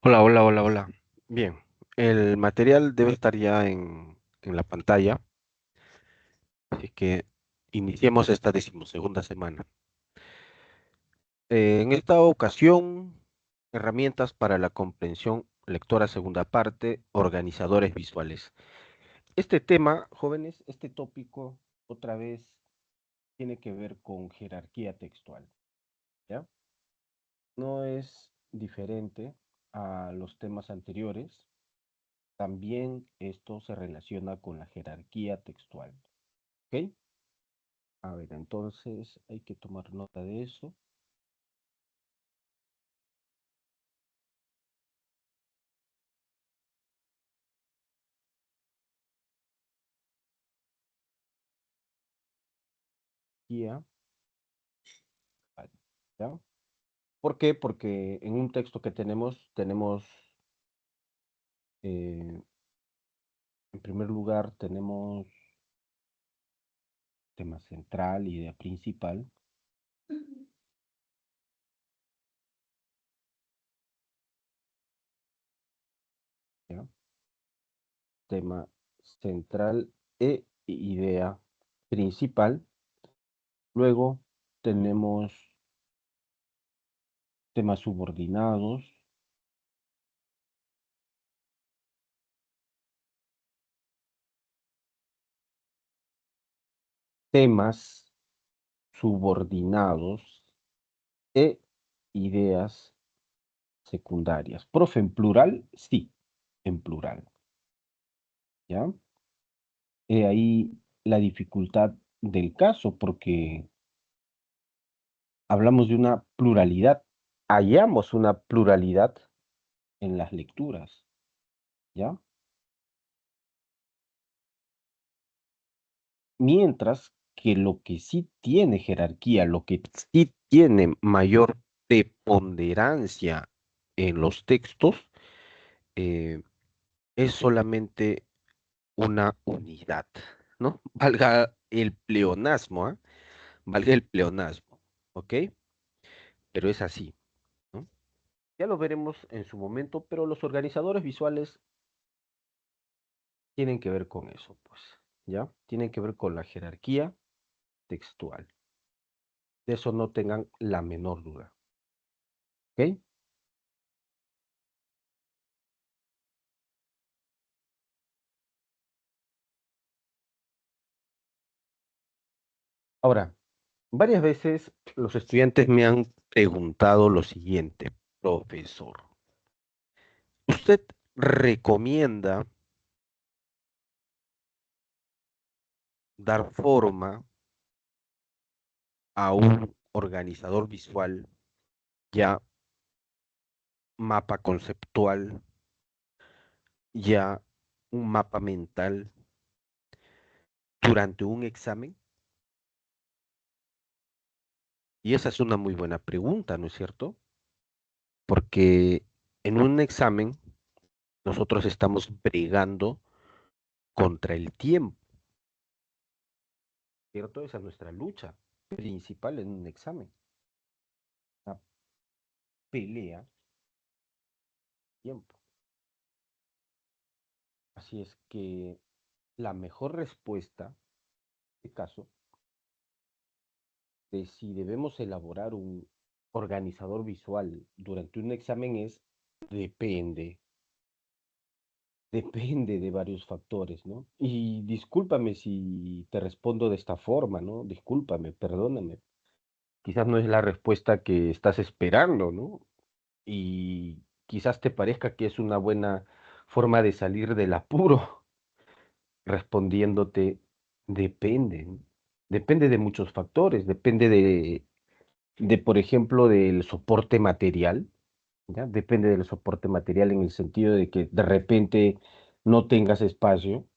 Hola, hola, hola, hola. Bien, el material debe estar ya en la pantalla, así que iniciemos esta decimosegunda semana. En esta ocasión, herramientas para la comprensión lectora segunda parte, organizadores visuales. Este tema, jóvenes, este tópico, otra vez, tiene que ver con jerarquía textual, ¿ya? No es diferente a los temas anteriores. También esto se relaciona con la jerarquía textual. ¿Ok? A ver, entonces hay que tomar nota de eso. Guía, vale, ¿ya? ¿Por qué? Porque en un texto que tenemos, eh, en primer lugar, tenemos tema central, idea principal, ¿ya? Tema central e idea principal. Luego tenemos temas subordinados, temas subordinados e ideas secundarias. Profe, en plural, sí, en plural, ¿ya? He ahí la dificultad del caso, porque hablamos de una pluralidad, hallamos una pluralidad en las lecturas, ¿ya? Mientras que lo que sí tiene jerarquía, lo que sí tiene mayor preponderancia en los textos, eh, es solamente una unidad, ¿no? Valga el pleonasmo, ¿ah? Valga el pleonasmo, ¿ok? Pero es así, ¿no? Ya lo veremos en su momento, pero los organizadores visuales tienen que ver con eso, pues, ¿ya? Tienen que ver con la jerarquía textual. De eso no tengan la menor duda, ¿ok? Ahora, varias veces los estudiantes me han preguntado lo siguiente, profesor, ¿usted recomienda dar forma a un organizador visual, ya mapa conceptual, ya un mapa mental durante un examen? Y esa es una muy buena pregunta, ¿no es cierto? Porque en un examen nosotros estamos brigando contra el tiempo, ¿cierto? Esa es nuestra lucha principal en un examen, una pelea tiempo. Así es que la mejor respuesta, en este caso, de si debemos elaborar un organizador visual durante un examen es depende, depende de varios factores, ¿no? Y discúlpame si te respondo de esta forma, ¿no? Discúlpame, perdóname. Quizás no es la respuesta que estás esperando, ¿no? Y quizás te parezca que es una buena forma de salir del apuro, respondiéndote depende, ¿no? Depende de muchos factores, depende por ejemplo, del soporte material, ¿ya? Depende del soporte material en el sentido de que de repente no tengas espacio,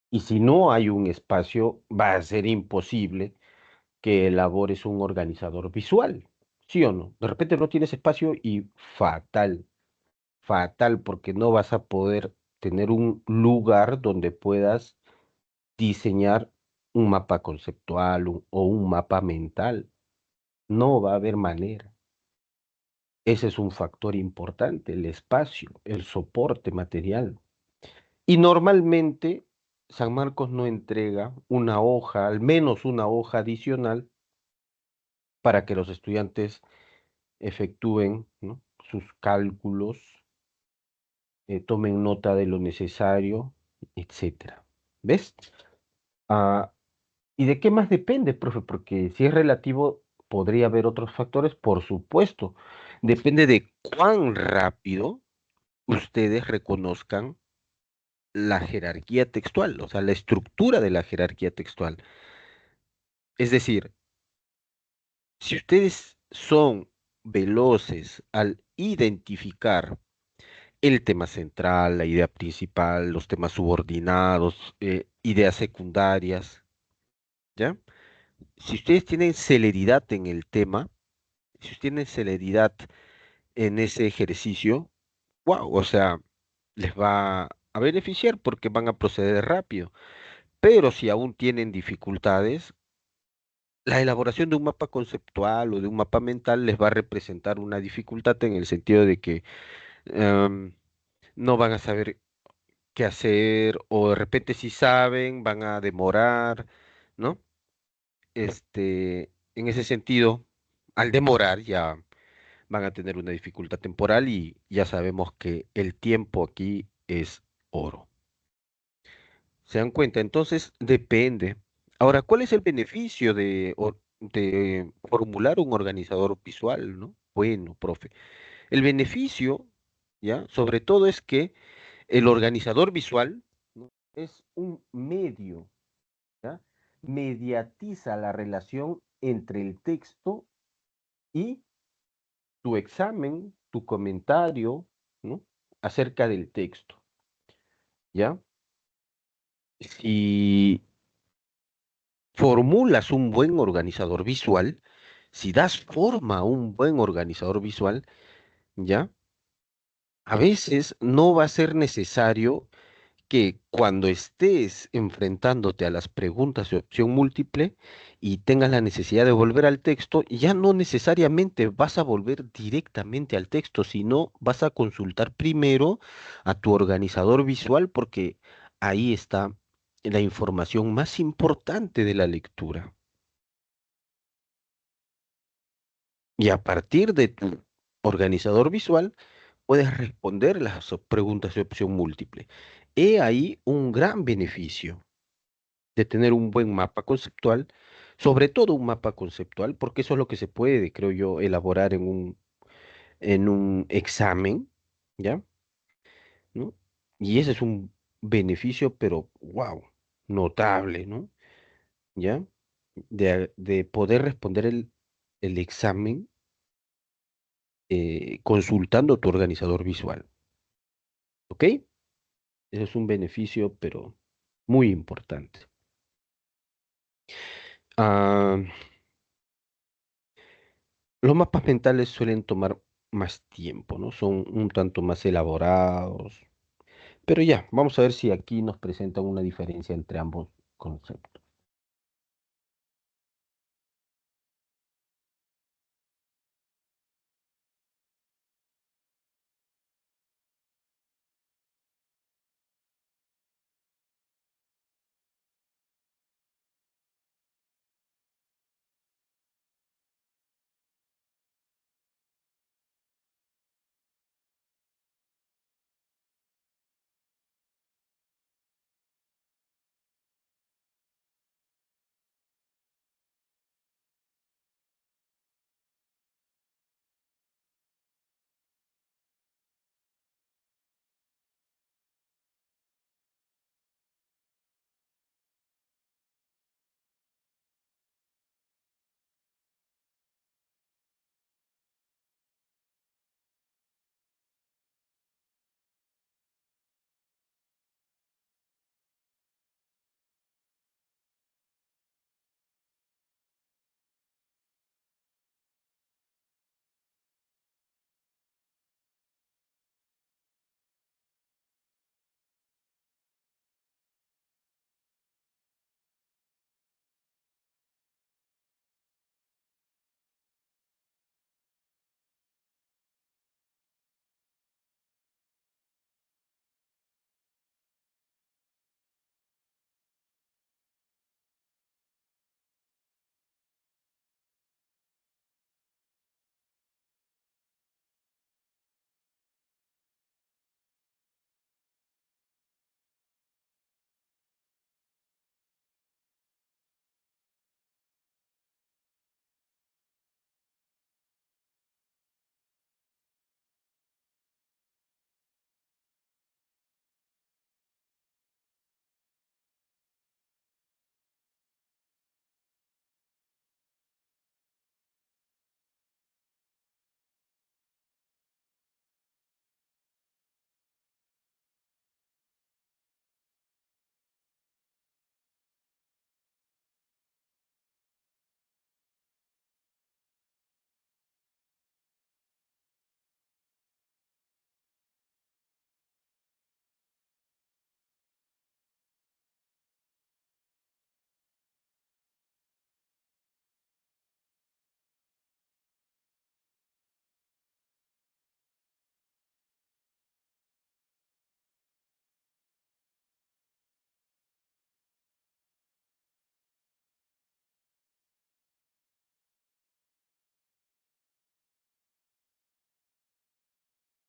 y si no hay un espacio, va a ser imposible que elabores un organizador visual, ¿sí o no? De repente no tienes espacio y fatal, fatal, porque no vas a poder tener un lugar donde puedas diseñar un mapa conceptual o un mapa mental. No va a haber manera. Ese es un factor importante, el espacio, el soporte material. Y normalmente San Marcos no entrega una hoja, al menos una hoja adicional, para que los estudiantes efectúen, ¿no?, sus cálculos, tomen nota de lo necesario, etcétera. ¿Ves? Ah, ¿y de qué más depende, profe? Porque si es relativo, podría haber otros factores, por supuesto. Depende de cuán rápido ustedes reconozcan la jerarquía textual, o sea, la estructura de la jerarquía textual. Es decir, si ustedes son veloces al identificar el tema central, la idea principal, los temas subordinados, ideas secundarias, ¿ya? Si ustedes tienen celeridad en el tema, si ustedes tienen celeridad en ese ejercicio, wow, o sea, les va a beneficiar porque van a proceder rápido. Pero si aún tienen dificultades, la elaboración de un mapa conceptual o de un mapa mental les va a representar una dificultad en el sentido de que em, no van a saber qué hacer o de repente si saben van a demorar, ¿no? En ese sentido, al demorar ya van a tener una dificultad temporal y ya sabemos que el tiempo aquí es oro. ¿Se dan cuenta? Entonces depende. Ahora, ¿cuál es el beneficio de formular un organizador visual, ¿no? Bueno, profe, el beneficio, ¿ya? Sobre todo es que el organizador visual, ¿no?, es un medio, ¿ya? Mediatiza la relación entre el texto y tu examen, tu comentario, ¿no?, acerca del texto, ¿ya? Si formulas un buen organizador visual, si das forma a un buen organizador visual, ¿ya? A veces no va a ser necesario que cuando estés enfrentándote a las preguntas de opción múltiple y tengas la necesidad de volver al texto, ya no necesariamente vas a volver directamente al texto, sino vas a consultar primero a tu organizador visual porque ahí está la información más importante de la lectura. Y a partir de tu organizador visual, puedes responder las preguntas de opción múltiple. He ahí un gran beneficio de tener un buen mapa conceptual, sobre todo un mapa conceptual, porque eso es lo que se puede, creo yo, elaborar en un examen, ¿ya? ¿No? Y ese es un beneficio, pero wow, notable, ¿no? ¿Ya? De poder responder el examen consultando tu organizador visual, ¿ok? Ese es un beneficio, pero muy importante. Ah, los mapas mentales suelen tomar más tiempo, ¿no? Son un tanto más elaborados. Pero ya, vamos a ver si aquí nos presentan una diferencia entre ambos conceptos.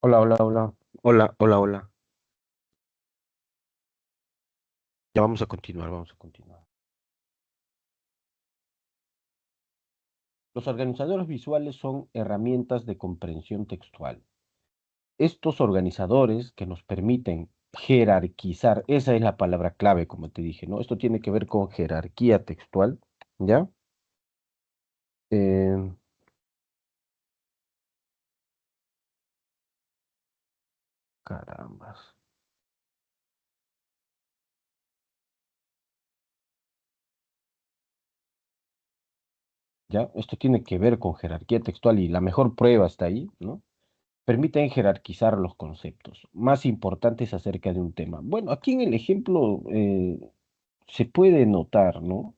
Hola, hola, hola. Hola, hola, hola. Ya vamos a continuar, vamos a continuar. Los organizadores visuales son herramientas de comprensión textual. Estos organizadores que nos permiten jerarquizar, esa es la palabra clave, como te dije, ¿no? Esto tiene que ver con jerarquía textual, ¿ya? Eh, carambas, ¿ya? Esto tiene que ver con jerarquía textual y la mejor prueba está ahí, ¿no? Permiten jerarquizar los conceptos más importantes acerca de un tema. Bueno, aquí en el ejemplo se puede notar, ¿no?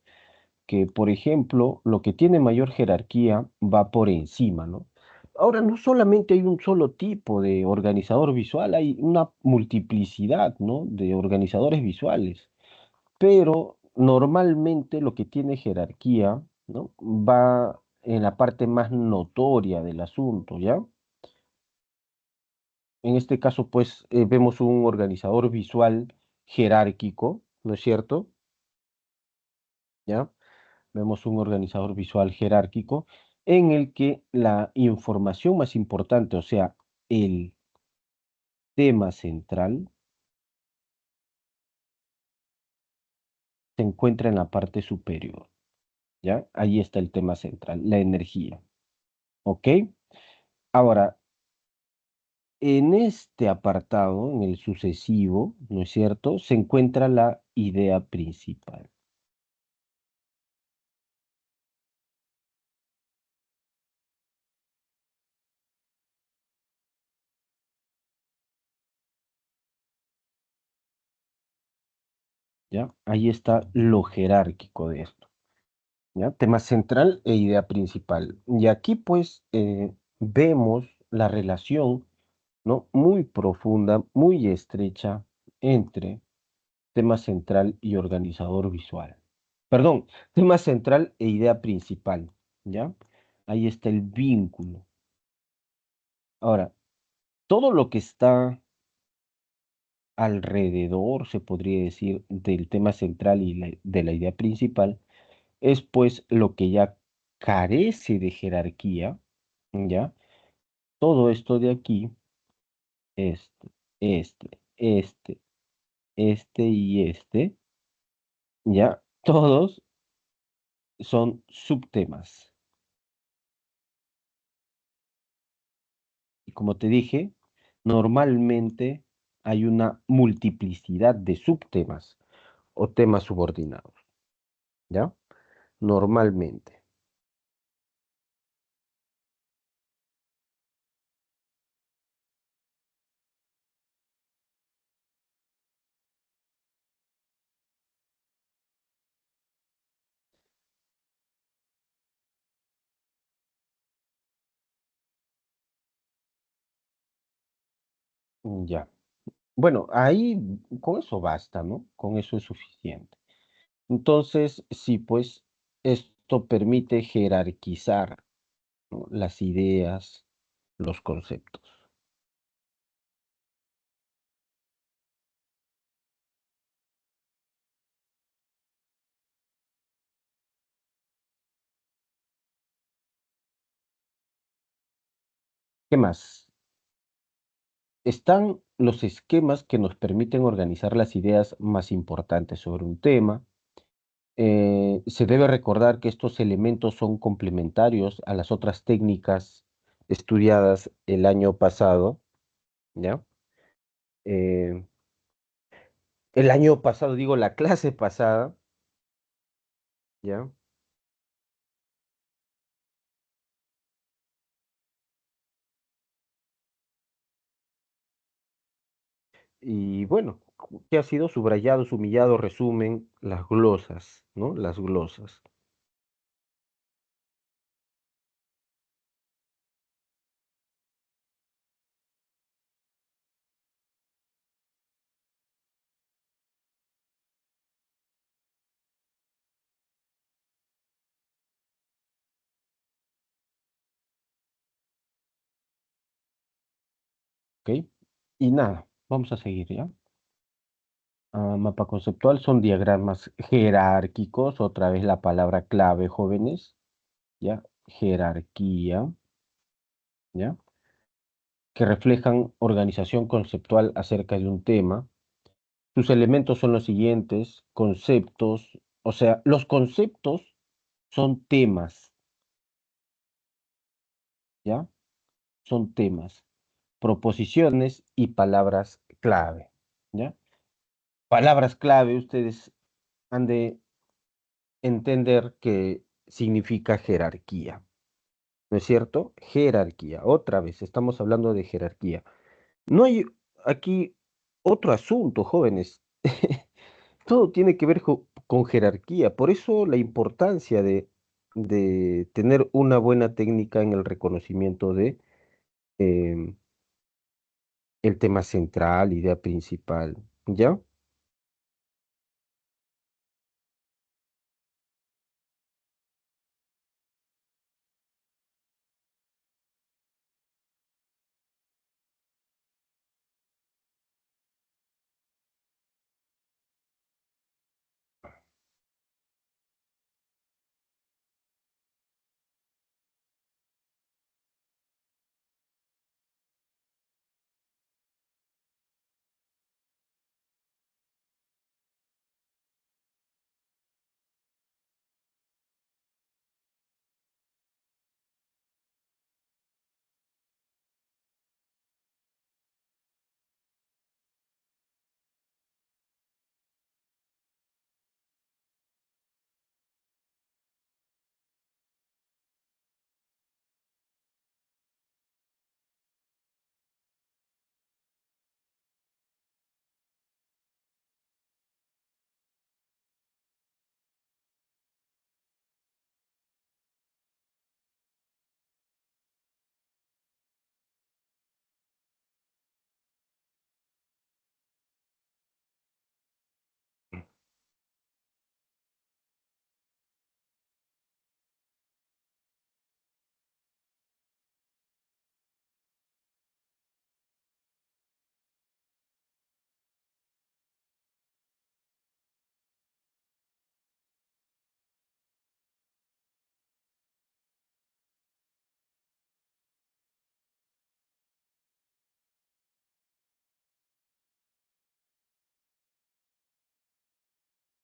Que, por ejemplo, lo que tiene mayor jerarquía va por encima, ¿no? Ahora, no solamente hay un solo tipo de organizador visual, hay una multiplicidad, ¿no? De organizadores visuales, pero normalmente lo que tiene jerarquía, ¿no? Va en la parte más notoria del asunto, ¿ya? En este caso, pues, vemos un organizador visual jerárquico, ¿no es cierto? ¿Ya? Vemos un organizador visual jerárquico en el que la información más importante, o sea, el tema central, se encuentra en la parte superior, ¿ya? Ahí está el tema central, la energía, ¿ok? Ahora, en este apartado, en el sucesivo, ¿no es cierto?, se encuentra la idea principal. ¿Ya? Ahí está lo jerárquico de esto, ¿ya? Tema central e idea principal. Y aquí, pues, vemos la relación, ¿no? Muy profunda, muy estrecha entre tema central y organizador visual. Perdón, tema central e idea principal, ¿ya? Ahí está el vínculo. Ahora, todo lo que está alrededor, se podría decir, del tema central y de la idea principal, es pues lo que ya carece de jerarquía, ¿ya? Todo esto de aquí, este, este, este y este, ¿ya? Todos son subtemas. Y como te dije, normalmente hay una multiplicidad de subtemas o temas subordinados, ¿ya? Normalmente, ya. Bueno, ahí con eso basta, ¿no? Con eso es suficiente. Entonces, sí, pues esto permite jerarquizar, ¿no?, las ideas, los conceptos. ¿Qué más? Están los esquemas que nos permiten organizar las ideas más importantes sobre un tema. Se debe recordar que estos elementos son complementarios a las otras técnicas estudiadas el año pasado, ¿ya? Eh, el año pasado, digo, la clase pasada, ¿ya? Y bueno, ¿qué ha sido? Subrayados, humillados, resumen, las glosas, ¿no? Las glosas. ¿ok? Y nada, vamos a seguir, ¿ya? Mapa conceptual son diagramas jerárquicos, otra vez la palabra clave, jóvenes, ¿ya? Jerarquía, ¿ya? Que reflejan organización conceptual acerca de un tema. Sus elementos son los siguientes, conceptos, o sea, los conceptos son temas, ¿ya? Son temas, proposiciones y palabras clave, ¿ya? Palabras clave, ustedes han de entender que significa jerarquía, ¿no es cierto? Jerarquía, otra vez, estamos hablando de jerarquía. No hay aquí otro asunto, jóvenes. Todo tiene que ver con jerarquía, por eso la importancia de tener una buena técnica en el reconocimiento de em, el tema central, idea principal, ¿ya?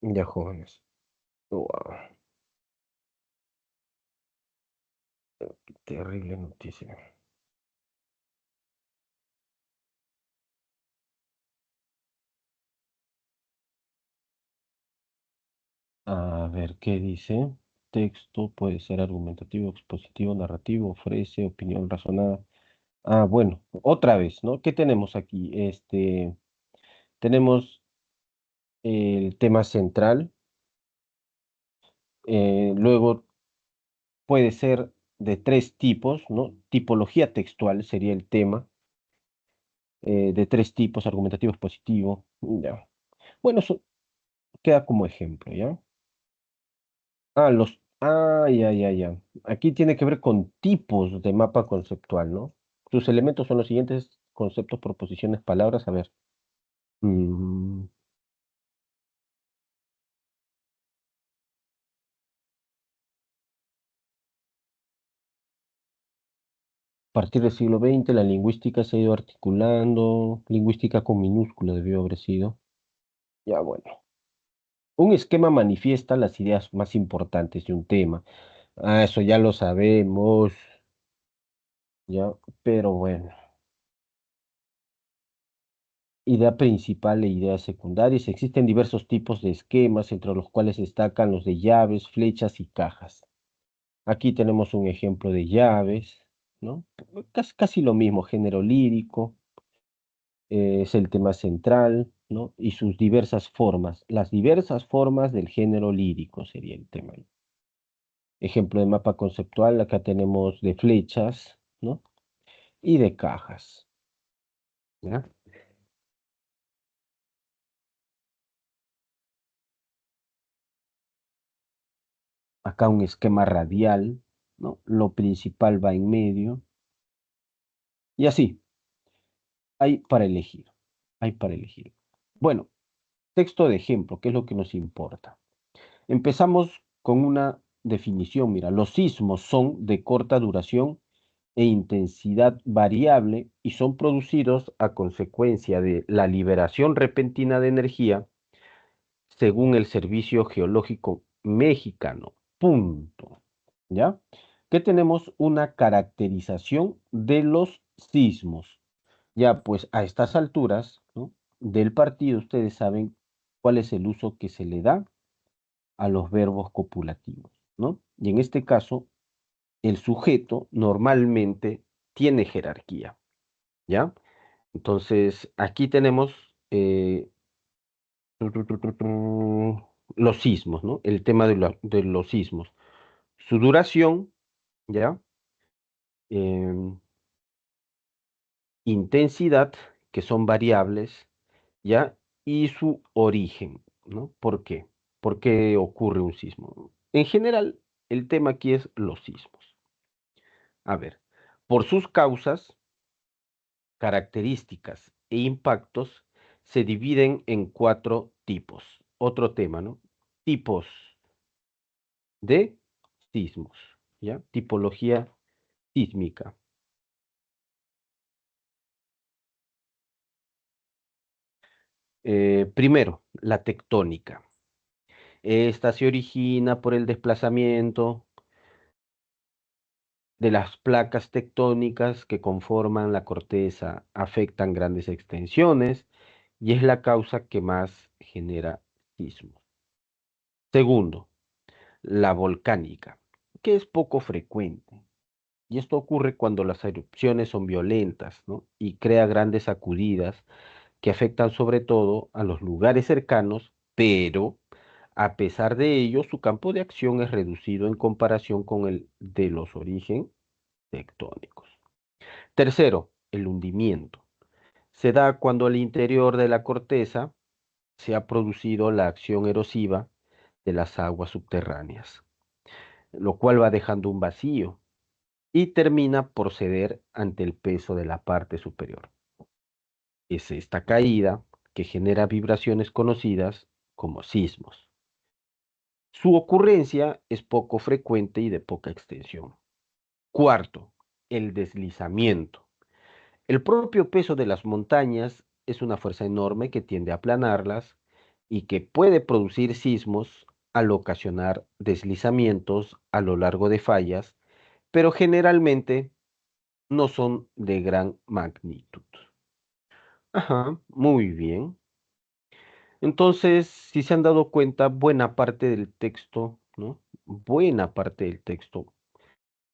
Ya, jóvenes. Wow, terrible noticia. A ver, ¿qué dice? Texto puede ser argumentativo, expositivo, narrativo, ofrece opinión razonada. Bueno, otra vez, ¿no? ¿Qué tenemos aquí? Tenemos el tema central, luego puede ser de tres tipos, ¿no? Tipología textual sería el tema, de tres tipos, argumentativo, expositivo, ya. Bueno, eso queda como ejemplo, ¿ya? Ya. Aquí tiene que ver con tipos de mapa conceptual, ¿no? Sus elementos son los siguientes conceptos, proposiciones, palabras. A ver. mm, a partir del siglo XX, la lingüística se ha ido articulando. Lingüística con minúscula debió haber sido. Ya, bueno. Un esquema manifiesta las ideas más importantes de un tema. Eso ya lo sabemos, ya, pero bueno. Idea principal e ideas secundarias. Existen diversos tipos de esquemas, entre los cuales destacan los de llaves, flechas y cajas. Aquí tenemos un ejemplo de llaves, ¿no? Casi lo mismo, género lírico, es el tema central, ¿no? Y sus diversas formas. Las diversas formas del género lírico sería el tema. Ejemplo de mapa conceptual, acá tenemos de flechas, ¿no? Y de cajas, ¿ya? Acá un esquema radial, ¿no? Lo principal va en medio, y así. Hay para elegir, hay para elegir. Bueno, texto de ejemplo, ¿qué es lo que nos importa? Empezamos con una definición. Mira, los sismos son de corta duración e intensidad variable y son producidos a consecuencia de la liberación repentina de energía según el Servicio Geológico Mexicano. Punto. ¿Ya? Que tenemos una caracterización de los sismos. Ya, pues a estas alturas, ¿no?, del partido, ustedes saben cuál es el uso que se le da a los verbos copulativos, ¿no? Y en este caso, el sujeto normalmente tiene jerarquía, ¿ya? Entonces, aquí tenemos los sismos, ¿no? El tema de los sismos. Su duración, ¿ya? Em, intensidad, que son variables, ¿ya? Y su origen, ¿no? ¿Por qué? ¿Por qué ocurre un sismo? En general, el tema aquí es los sismos. A ver, por sus causas, características e impactos, se dividen en cuatro tipos. Otro tema, ¿no? Tipos de sismos, ¿ya? Tipología sísmica. Primero, la tectónica. Esta se origina por el desplazamiento de las placas tectónicas que conforman la corteza, afectan grandes extensiones y es la causa que más genera sismos. Segundo, la volcánica, que es poco frecuente. Y esto ocurre cuando las erupciones son violentas, ¿no?, y crea grandes sacudidas que afectan sobre todo a los lugares cercanos, pero a pesar de ello, su campo de acción es reducido en comparación con el de los orígenes tectónicos. Tercero, el hundimiento. Se da cuando al interior de la corteza se ha producido la acción erosiva de las aguas subterráneas, lo cual va dejando un vacío y termina por ceder ante el peso de la parte superior. Es esta caída que genera vibraciones conocidas como sismos. Su ocurrencia es poco frecuente y de poca extensión. Cuarto, el deslizamiento. El propio peso de las montañas es una fuerza enorme que tiende a aplanarlas y que puede producir sismos al ocasionar deslizamientos a lo largo de fallas, pero generalmente no son de gran magnitud. Ajá, muy bien. Entonces, si se han dado cuenta, buena parte del texto, ¿no? Buena parte del texto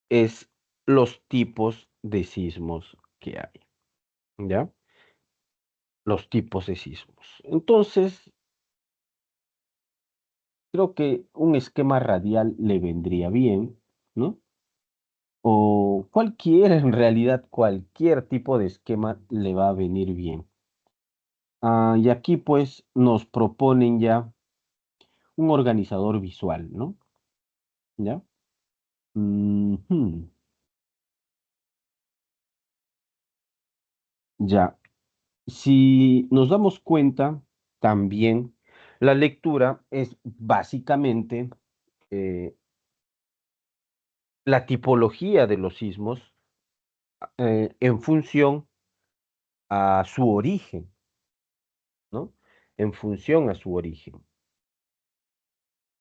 es los tipos de sismos que hay, ¿ya? Los tipos de sismos. Entonces, creo que un esquema radial le vendría bien, ¿no? O cualquier, en realidad, cualquier tipo de esquema le va a venir bien. Y aquí pues nos proponen ya un organizador visual, ¿no? ¿Ya? Ujú. Ya. Si nos damos cuenta, también la lectura es básicamente eh, la tipología de los sismos en función a su origen, ¿no? En función a su origen.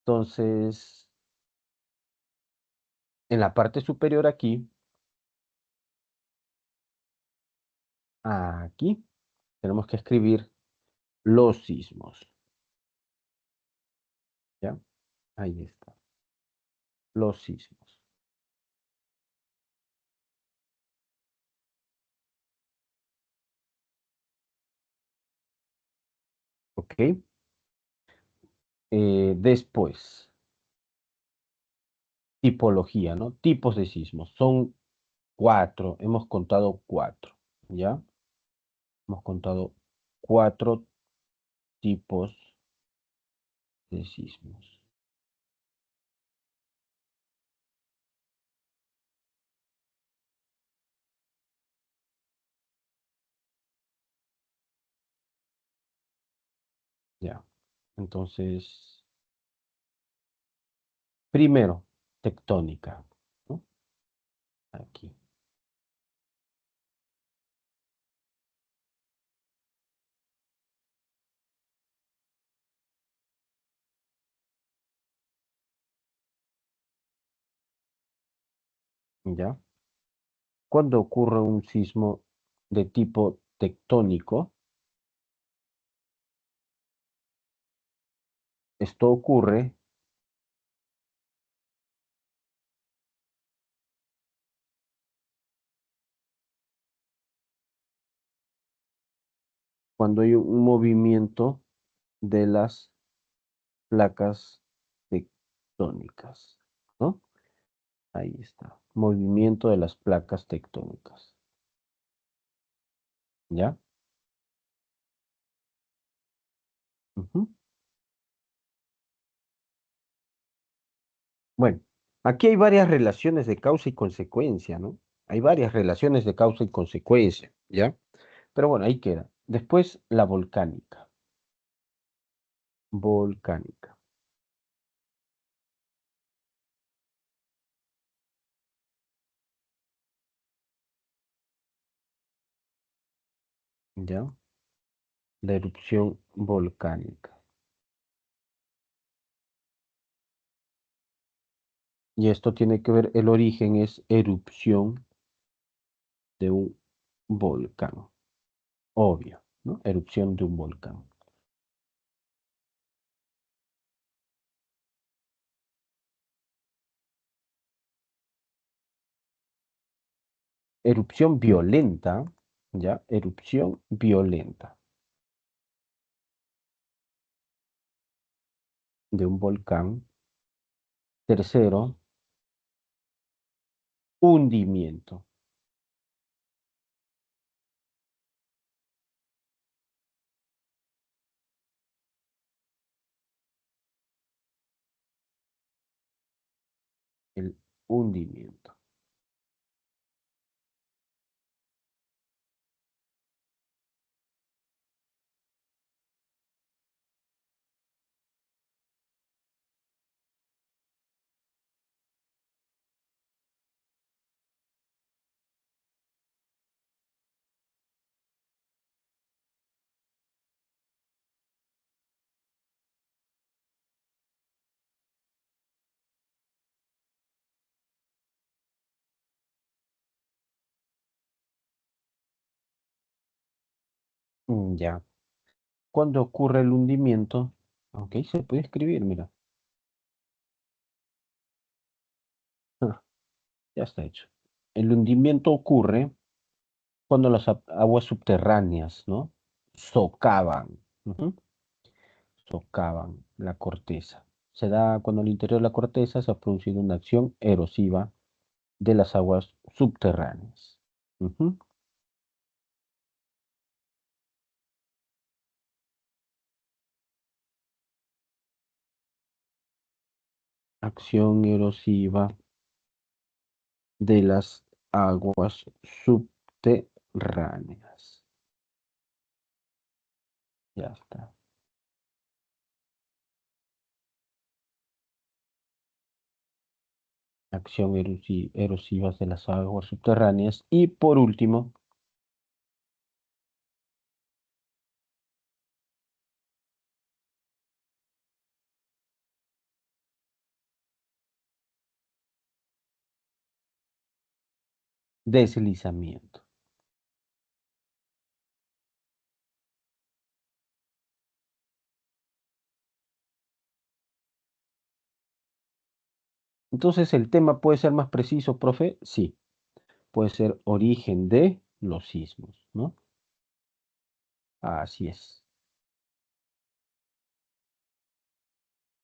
Entonces, en la parte superior aquí, aquí, tenemos que escribir los sismos, ¿ya? Ahí está, los sismos, ¿ok? Después, tipología, ¿no? Tipos de sismos. Son cuatro, hemos contado cuatro, ¿ya? Hemos contado cuatro tipos de sismos. Ya. Entonces, primero, tectónica, ¿no? Aquí, ¿ya? Cuando ocurre un sismo de tipo tectónico, esto ocurre cuando hay un movimiento de las placas tectónicas, ¿no? Ahí está, movimiento de las placas tectónicas, ¿ya? Ujú. Bueno, aquí hay varias relaciones de causa y consecuencia, ¿no? Hay varias relaciones de causa y consecuencia, ¿ya? Pero bueno, ahí queda. Después, la volcánica. Volcánica, ¿ya? La erupción volcánica. Y esto tiene que ver, el origen es erupción de un volcán, obvio, ¿no? Erupción de un volcán. Erupción violenta, ¿ya? Erupción violenta de un volcán. Tercero, hundimiento. El hundimiento. Ya. Cuando ocurre el hundimiento, ok, se puede escribir, mira. Ah, ya está hecho. El hundimiento ocurre cuando las aguas subterráneas, ¿no? Socavan, ujú, socavan la corteza. Se da cuando al interior de la corteza se ha producido una acción erosiva de las aguas subterráneas. Ujú. Acción erosiva de las aguas subterráneas. Ya está. Acción erosiva de las aguas subterráneas. Y por último, deslizamiento. Entonces, ¿el tema puede ser más preciso, profe? Sí, puede ser origen de los sismos, ¿no? Así es,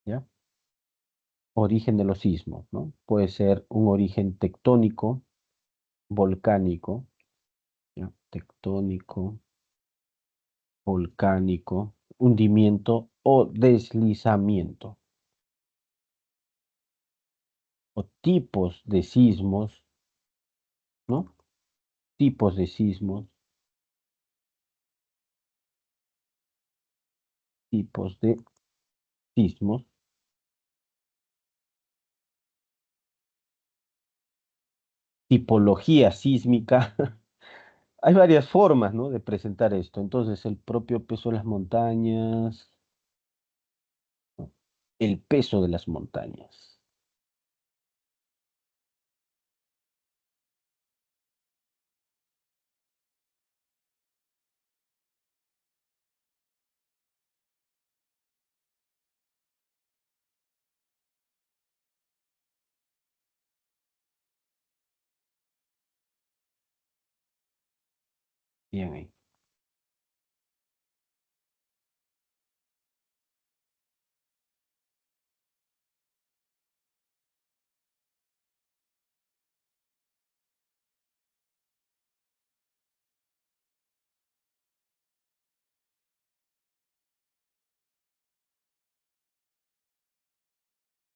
¿ya? Origen de los sismos, ¿no? Puede ser un origen tectónico, volcánico, ¿ya? Tectónico, volcánico, hundimiento o deslizamiento, o tipos de sismos, ¿no? Tipos de sismos, tipos de sismos. Tipología sísmica. Hay varias formas, ¿no?, de presentar esto. Entonces, el propio peso de las montañas, ¿no? El peso de las montañas. Bien ahí.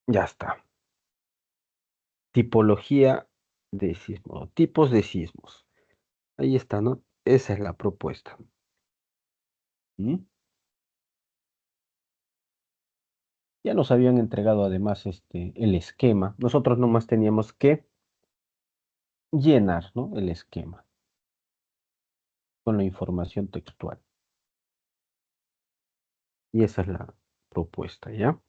Ya está. Tipología de sismo, tipos de sismos. Ahí está, ¿no? Esa es la propuesta. ¿Mm? Ya nos habían entregado además el esquema. Nosotros nomás teníamos que llenar, ¿no?, el esquema con la información textual. Y esa es la propuesta, ¿ya?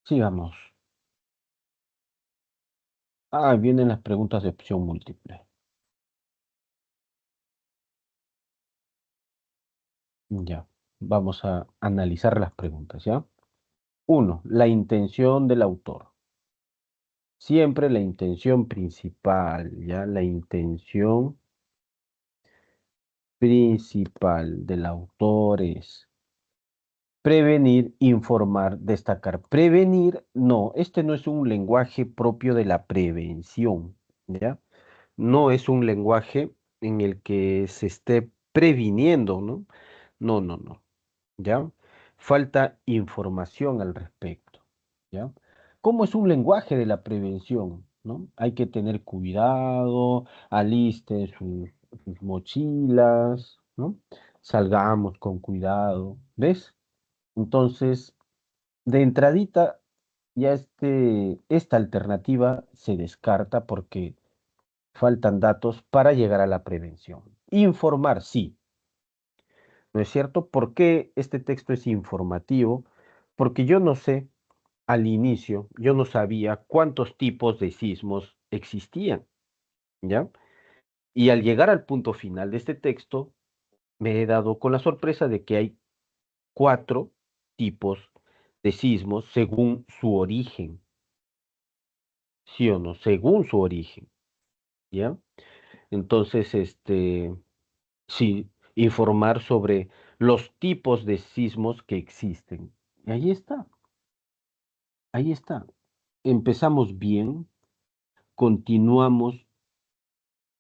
Sigamos. Ah, vienen las preguntas de opción múltiple. Ya, vamos a analizar las preguntas, ¿ya? Uno, la intención del autor. Siempre la intención principal, ¿ya? La intención principal del autor es prevenir, informar, destacar. Prevenir, no, este no es un lenguaje propio de la prevención, ¿ya? No es un lenguaje en el que se esté previniendo, ¿no? No, no, no. ¿Ya? Falta información al respecto, ¿ya? ¿Cómo es un lenguaje de la prevención, ¿no? Hay que tener cuidado, alisten sus mochilas, ¿no? Salgamos con cuidado, ¿ves? Entonces, de entradita, ya esta alternativa se descarta porque faltan datos para llegar a la prevención. Informar, sí, ¿no es cierto? ¿Por qué este texto es informativo? Porque yo no sé, al inicio, yo no sabía cuántos tipos de sismos existían, ¿ya? Y al llegar al punto final de este texto, me he dado con la sorpresa de que hay 4 tipos de sismos según su origen, ¿sí o no? Según su origen, ¿ya? Entonces, sí, informar sobre los tipos de sismos que existen. Y ahí está, ahí está. Empezamos bien, continuamos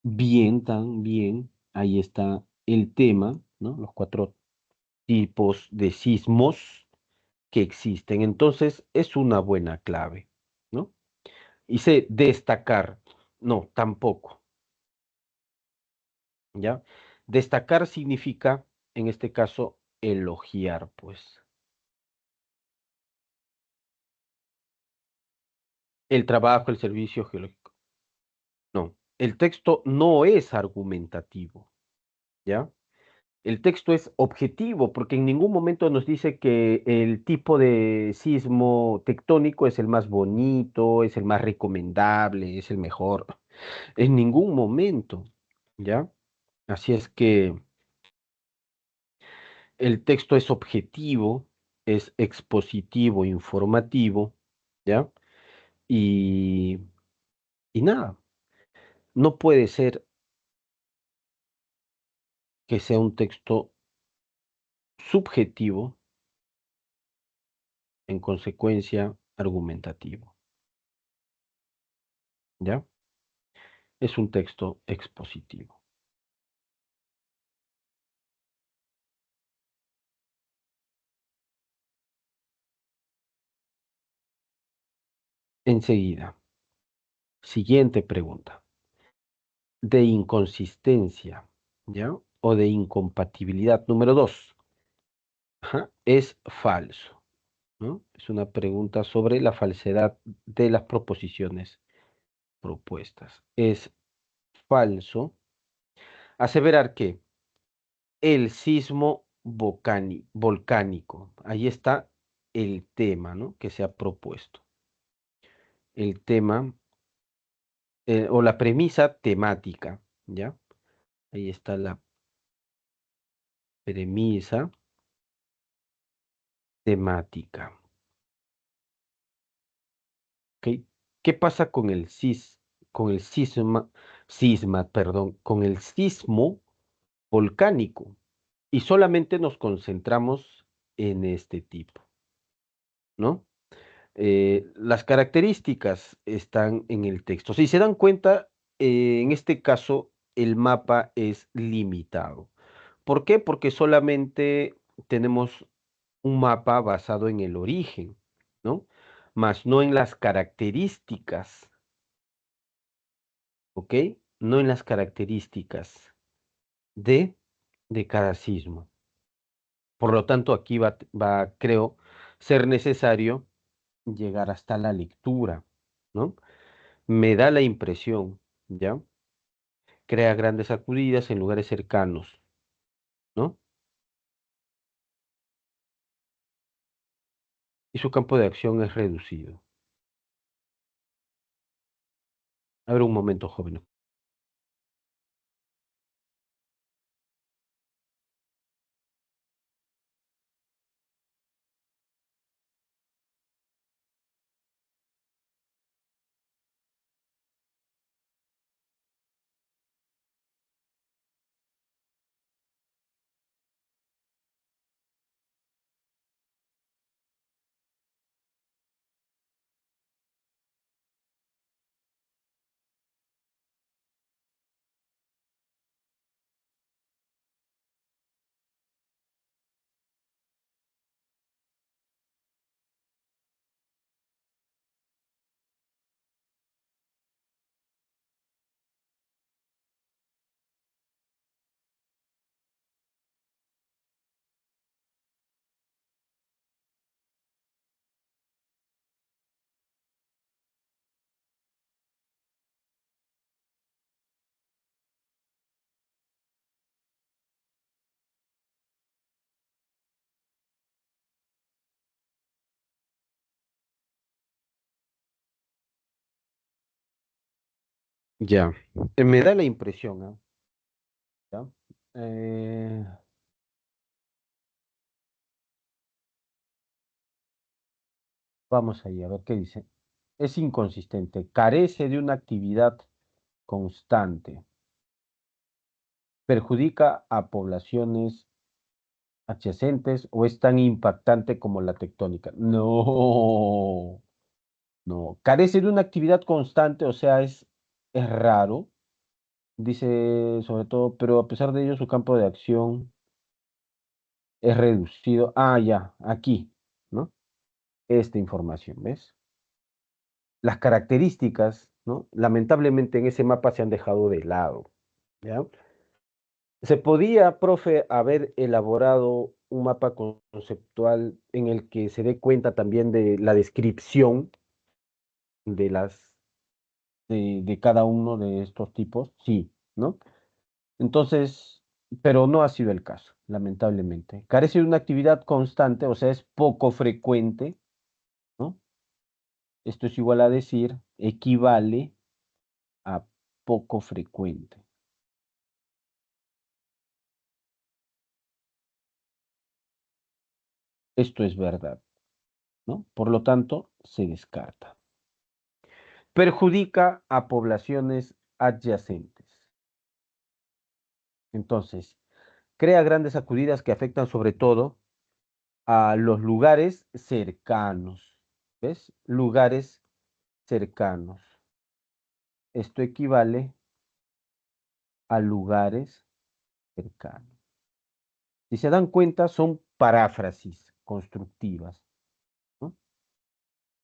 bien también. Ahí está el tema, ¿no? Los 4 tipos de sismos que existen. Entonces, es una buena clave, ¿no? Hice destacar, no, tampoco, ¿ya? Destacar significa, en este caso, elogiar, pues. El trabajo, el servicio geológico. No, el texto no es argumentativo, ¿ya? El texto es objetivo, porque en ningún momento nos dice que el tipo de sismo tectónico es el más bonito, es el más recomendable, es el mejor. En ningún momento, ¿ya? Así es que el texto es objetivo, es expositivo, informativo, ¿ya? Y, y nada, no puede ser que sea un texto subjetivo, en consecuencia argumentativo, ¿ya? Es un texto expositivo. Enseguida, siguiente pregunta. De inconsistencia, ¿ya? O de incompatibilidad. Número 2. Ajá, es falso, ¿no? Es una pregunta sobre la falsedad de las proposiciones propuestas. Es falso aseverar que el sismo volcánico, ahí está el tema, ¿no? Que se ha propuesto. El tema o la premisa temática, ¿ya? Ahí está la premisa temática. ¿Ok? ¿Qué pasa con el perdón, con el sismo volcánico? Y solamente nos concentramos en este tipo, ¿no? Las características están en el texto. Si se dan cuenta, en este caso el mapa es limitado. ¿Por qué? Porque solamente tenemos un mapa basado en el origen, ¿no? Más no en las características, ¿ok? No en las características de, de cada sismo. Por lo tanto, aquí va, creo, ser necesario llegar hasta la lectura, ¿no? Me da la impresión, ¿ya? Crea grandes sacudidas en lugares cercanos, ¿no? Y su campo de acción es reducido. A ver un momento, joven. Ya, me da la impresión, ¿ah? ¿Ya? Eh, vamos ahí, a ver qué dice. Es inconsistente, carece de una actividad constante, perjudica a poblaciones adyacentes o es tan impactante como la tectónica. No, no, carece de una actividad constante, o sea, es raro, dice sobre todo, pero a pesar de ello su campo de acción es reducido. Ah, ya, aquí, ¿no? Esta información, ¿ves? Las características, ¿no? Lamentablemente en ese mapa se han dejado de lado, ¿ya? Se podía, profe, haber elaborado un mapa conceptual en el que se dé cuenta también de la descripción de de cada uno de estos tipos, sí, ¿no? Entonces, pero no ha sido el caso, lamentablemente. Carece de una actividad constante, o sea, es poco frecuente, ¿no? Esto es igual a decir, equivale a poco frecuente. Esto es verdad, ¿no? Por lo tanto, se descarta. Perjudica a poblaciones adyacentes. Entonces, crea grandes sacudidas que afectan sobre todo a los lugares cercanos. ¿Ves? Lugares cercanos. Esto equivale a lugares cercanos. Si se dan cuenta, son paráfrasis constructivas, ¿no?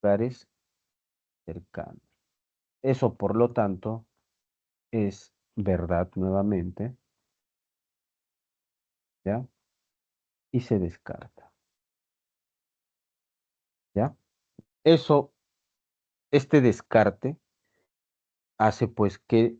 Lugares cercanos. Eso, por lo tanto, es verdad nuevamente, ¿ya? Y se descarta, ¿ya? Eso, este descarte hace pues que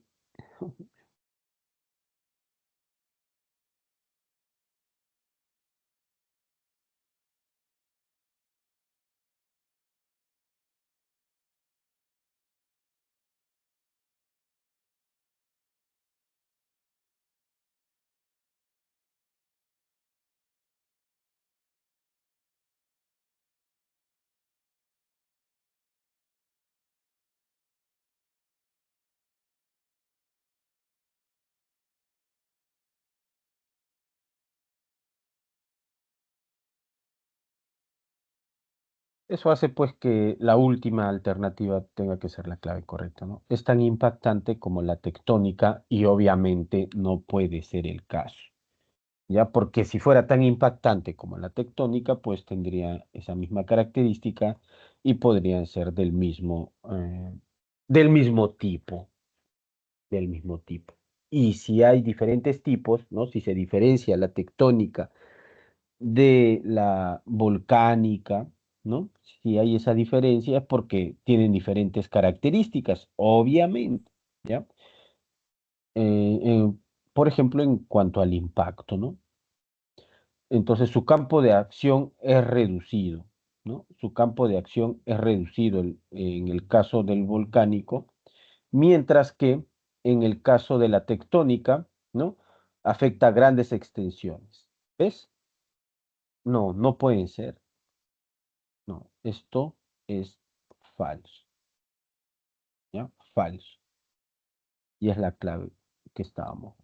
eso hace pues que la última alternativa tenga que ser la clave correcta, ¿no? Es tan impactante como la tectónica y obviamente no puede ser el caso, ¿ya? Porque si fuera tan impactante como la tectónica, pues tendría esa misma característica y podrían ser del mismo tipo, del mismo tipo. Y si hay diferentes tipos, ¿no? Si se diferencia la tectónica de la volcánica, ¿no? Si hay esa diferencia es porque tienen diferentes características, obviamente, ¿ya? Eh, eh, por ejemplo, en cuanto al impacto, ¿no? Entonces su campo de acción es reducido, ¿no? Su campo de acción es reducido en el caso del volcánico, mientras que en el caso de la tectónica, ¿no? Afecta a grandes extensiones. ¿Ves? No, no pueden ser. No, esto es falso, ¿ya? Falso. Y es la clave que estábamos.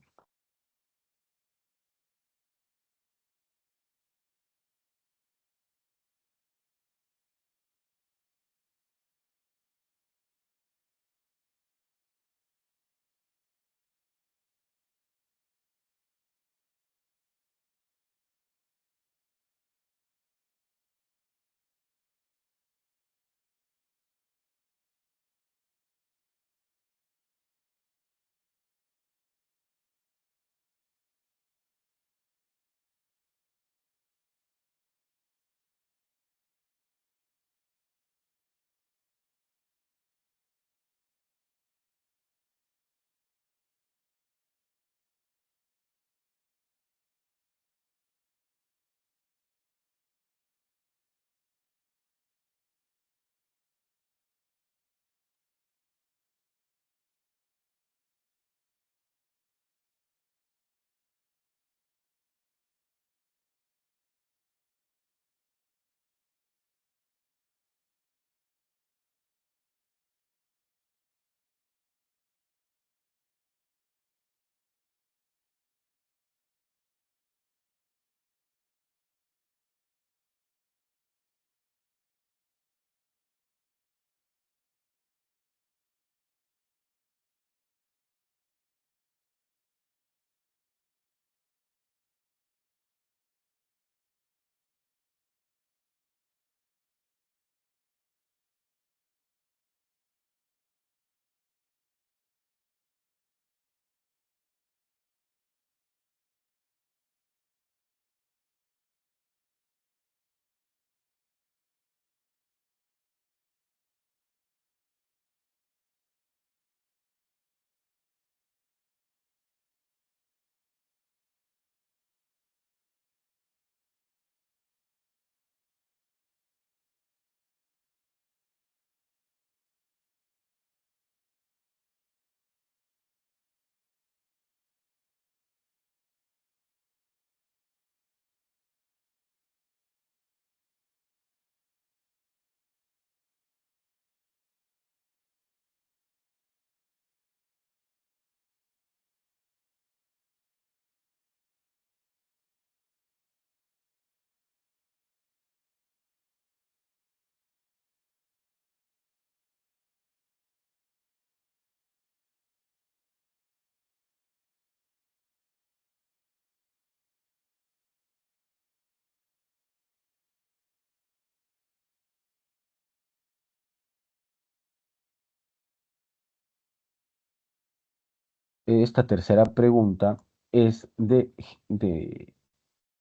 esta tercera pregunta es de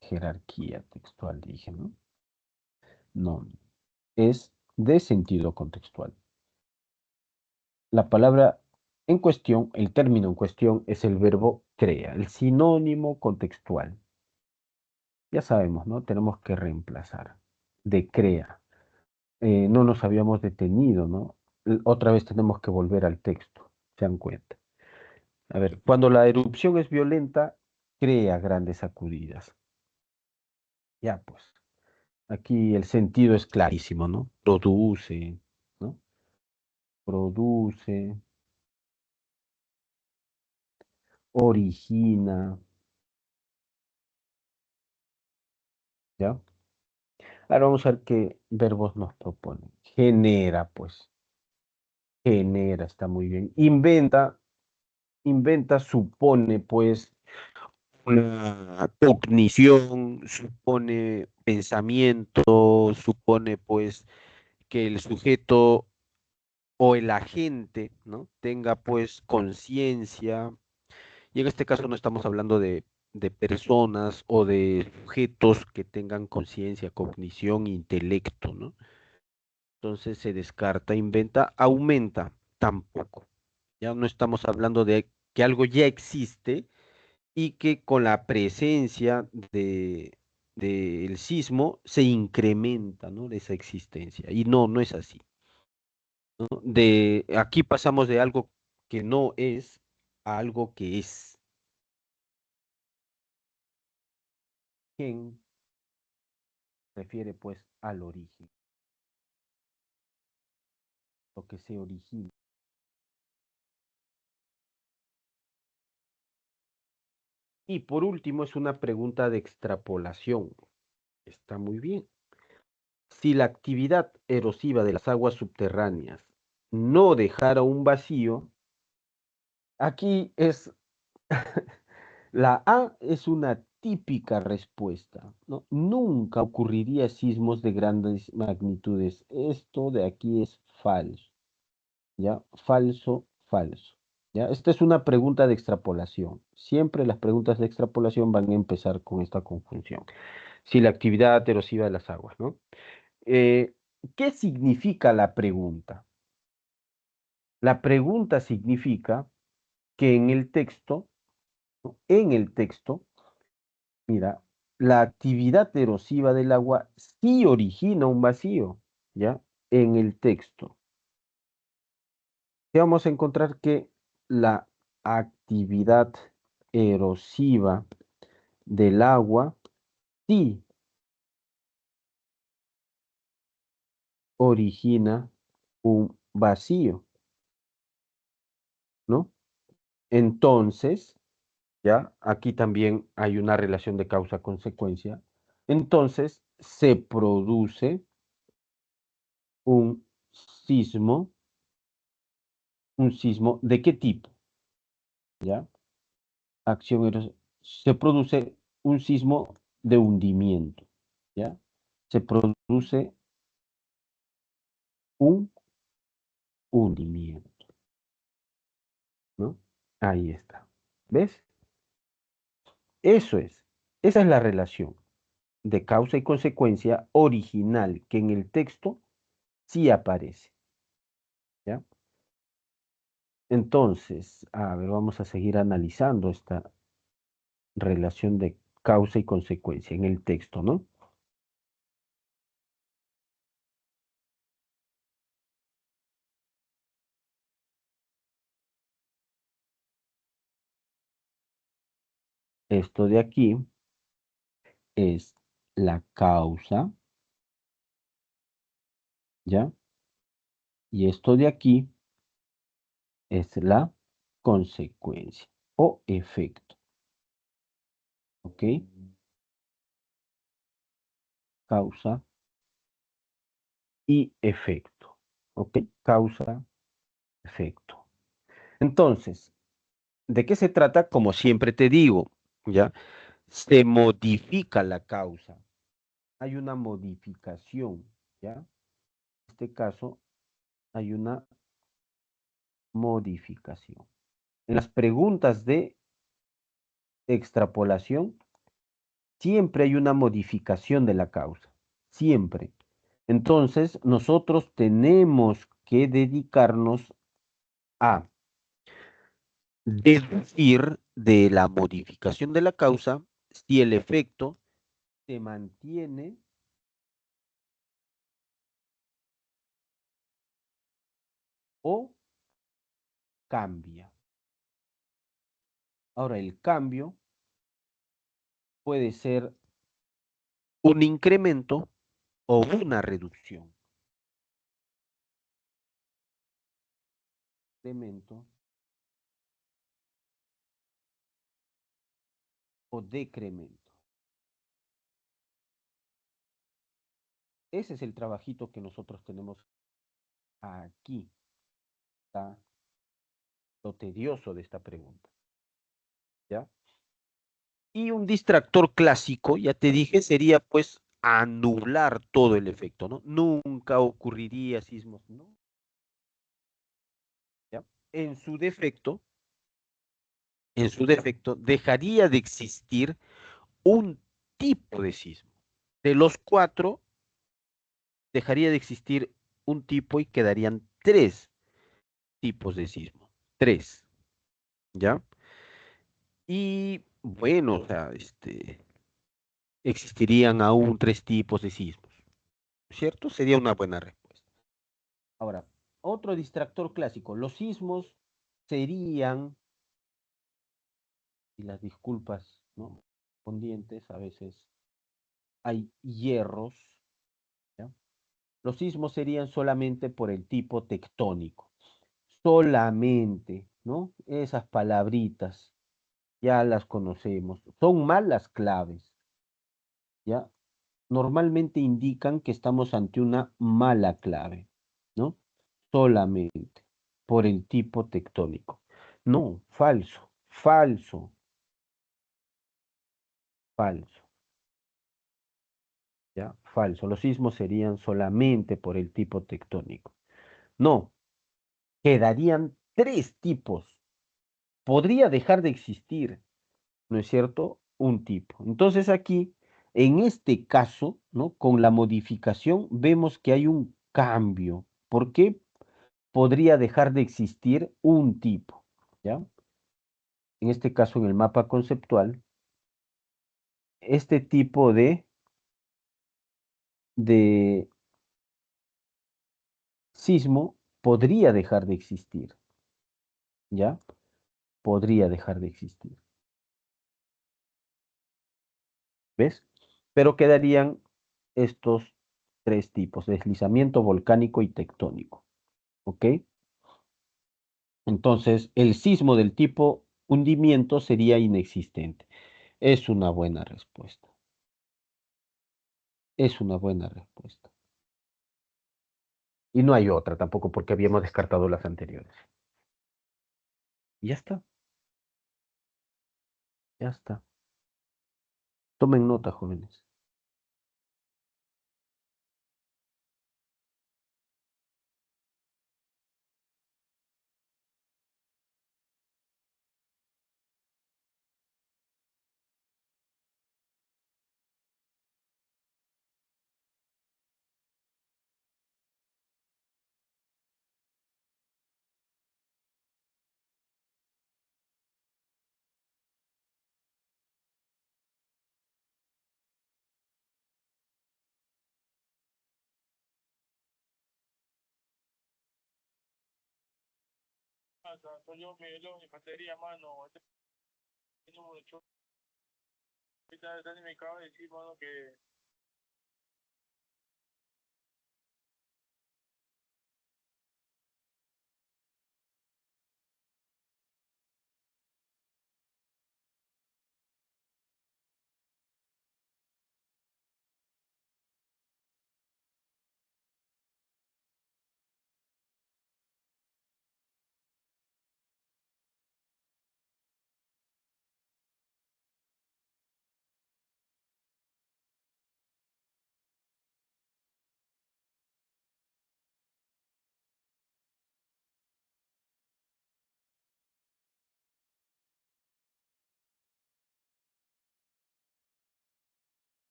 jerarquía textual, dije, ¿no? No, es de sentido contextual. La palabra en cuestión, el término en cuestión es el verbo crea, el sinónimo contextual. Ya sabemos, ¿no? Tenemos que reemplazar de crea. No nos habíamos detenido, ¿no? Otra vez tenemos que volver al texto, ¿se dan cuenta? A ver, cuando la erupción es violenta, crea grandes sacudidas. Ya, pues, aquí el sentido es clarísimo, ¿no? Produce, ¿no? Produce, origina, ¿ya? Ahora vamos a ver qué verbos nos proponen. Genera, pues, genera, está muy bien. Inventa, supone, pues, una cognición, supone pensamiento, supone, pues, que el sujeto o el agente, ¿no? Tenga, pues, conciencia. Y en este caso no estamos hablando de personas o de sujetos que tengan conciencia, cognición, intelecto, ¿no? Entonces se descarta, inventa, aumenta, tampoco. Ya no estamos hablando de que algo ya existe y que con la presencia del sismo se incrementa, ¿no? De esa existencia. Y no, no es así, ¿no? Aquí pasamos de algo que no es a algo que es. ¿Quién refiere pues al origen? Lo que se origina. Y por último es una pregunta de extrapolación. Está muy bien. Si la actividad erosiva de las aguas subterráneas no dejara un vacío, aquí es la A es una típica respuesta, ¿no? Nunca ocurriría sismos de grandes magnitudes. Esto de aquí es falso, ¿ya? Falso, falso. ¿Ya? Esta es una pregunta de extrapolación. Siempre las preguntas de extrapolación van a empezar con esta conjunción. Si la actividad erosiva de las aguas, ¿no? Eh, ¿Qué significa la pregunta? La pregunta significa que en el texto, ¿no? En el texto, mira, la actividad erosiva del agua sí origina un vacío, ¿ya? En el texto. Y vamos a encontrar que la actividad erosiva del agua sí origina un vacío, ¿no? Entonces, ya, aquí también hay una relación de causa-consecuencia. Entonces, se produce un sismo, ¿un sismo de qué tipo? ¿Ya? Se produce un sismo de hundimiento, ¿ya? Se produce un hundimiento, ¿no? Ahí está. ¿Ves? Eso es. Esa es la relación de causa y consecuencia original que en el texto sí aparece, ¿ya? Entonces, a ver, vamos a seguir analizando esta relación de causa y consecuencia en el texto, ¿no? Esto de aquí es la causa, ¿ya? Y esto de aquí es la consecuencia o efecto, ¿ok? Causa y efecto, ¿ok? Causa, efecto. Entonces, ¿de qué se trata? Como siempre te digo, ¿ya? Se modifica la causa. Hay una modificación, ¿ya? En este caso, hay una modificación. En las preguntas de extrapolación, siempre hay una modificación de la causa, siempre. Entonces, nosotros tenemos que dedicarnos a deducir de la modificación de la causa si el efecto se mantiene o cambia. Ahora, el cambio puede ser un incremento o una reducción. Incremento o decremento. Ese es el trabajito que nosotros tenemos aquí. Está lo tedioso de esta pregunta. ¿Ya? Y un distractor clásico, ya te dije, sería pues anular todo el efecto, ¿no? Nunca ocurriría sismos, ¿no? ¿Ya? En su defecto, en su defecto, dejaría de existir un tipo de sismo. De los cuatro, dejaría de existir un tipo y quedarían tres tipos de sismo. Tres, ¿ya? Y bueno, o sea, existirían aún tres tipos de sismos, ¿cierto? Sería una buena respuesta. Ahora, otro distractor clásico, los sismos serían, y las disculpas, ¿no? Correspondientes, a veces hay hierros, ¿ya? Los sismos serían solamente por el tipo tectónico, solamente, ¿no? Esas palabritas ya las conocemos, son malas claves, ¿ya? Normalmente indican que estamos ante una mala clave, ¿no? Solamente por el tipo tectónico. No, falso, falso, falso, ¿ya? Falso. Los sismos serían solamente por el tipo tectónico. No, quedarían tres tipos. Podría dejar de existir, ¿no es cierto? Un tipo. Entonces aquí, en este caso, ¿no? Con la modificación, vemos que hay un cambio. ¿Por qué podría dejar de existir un tipo? ¿Ya? En este caso, en el mapa conceptual, este tipo de sismo podría dejar de existir, ¿ya? Podría dejar de existir, ¿ves? Pero quedarían estos tres tipos, deslizamiento volcánico y tectónico, ¿ok? Entonces, el sismo del tipo hundimiento sería inexistente. Es una buena respuesta. Es una buena respuesta. Y no hay otra tampoco porque habíamos descartado las anteriores. Ya está, ya está. Tomen nota, jóvenes. Soy yo, Miguelón, en batería, mano. Este número 8. Ahorita Dani me acaba de decir, mano, que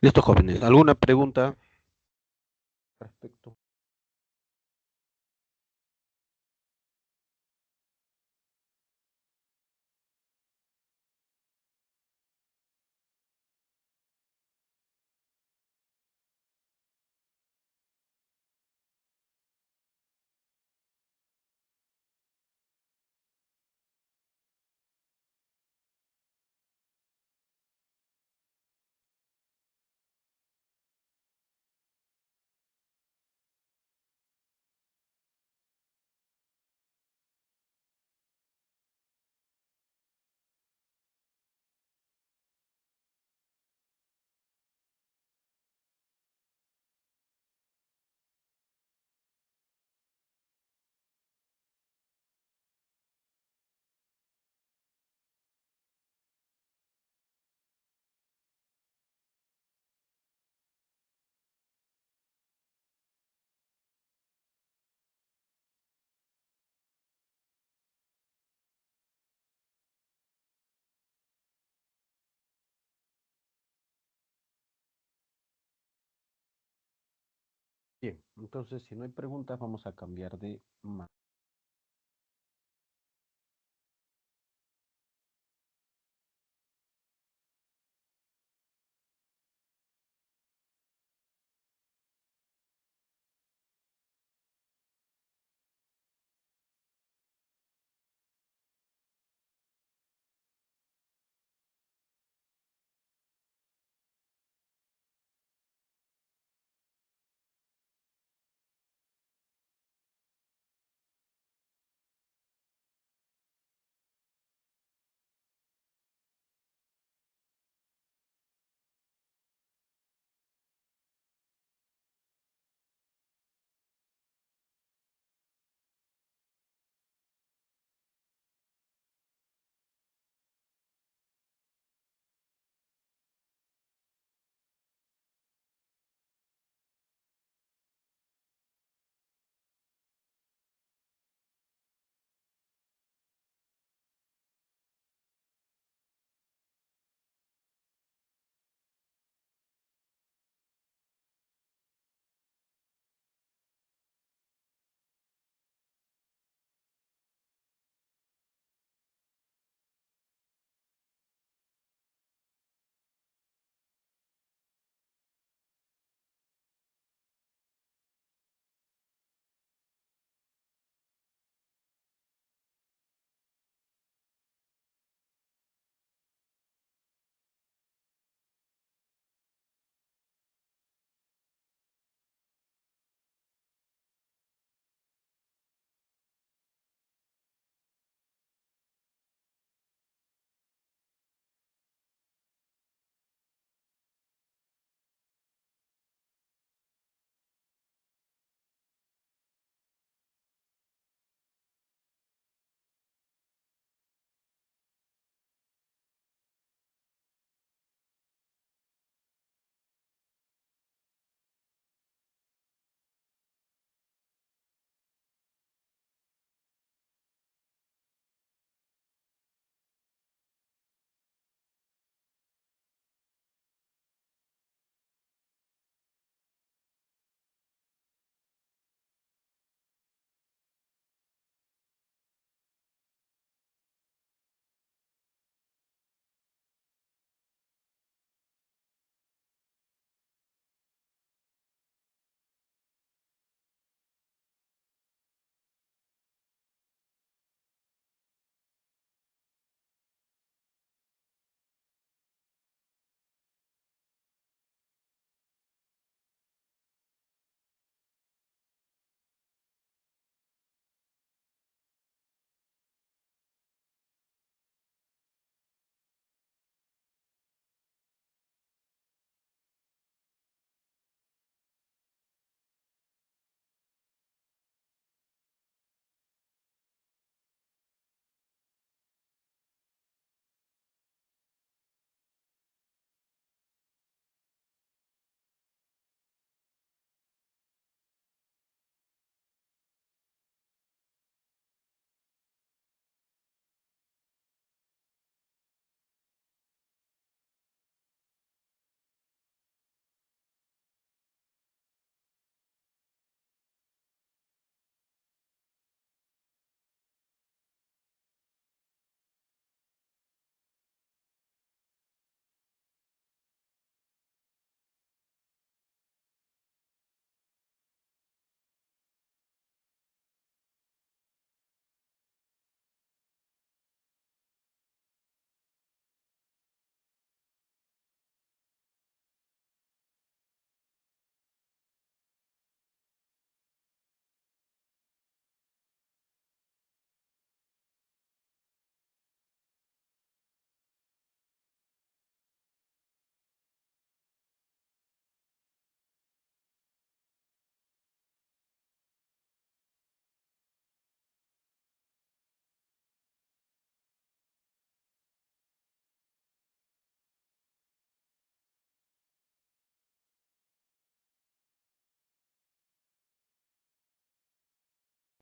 Listo, jóvenes. ¿Alguna pregunta respecto? Bien, entonces si no hay preguntas, vamos a cambiar de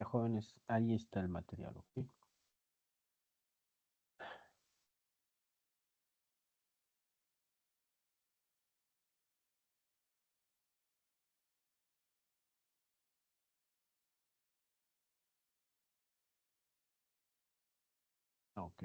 Jóvenes, ahí está el material, ¿ok? Ok.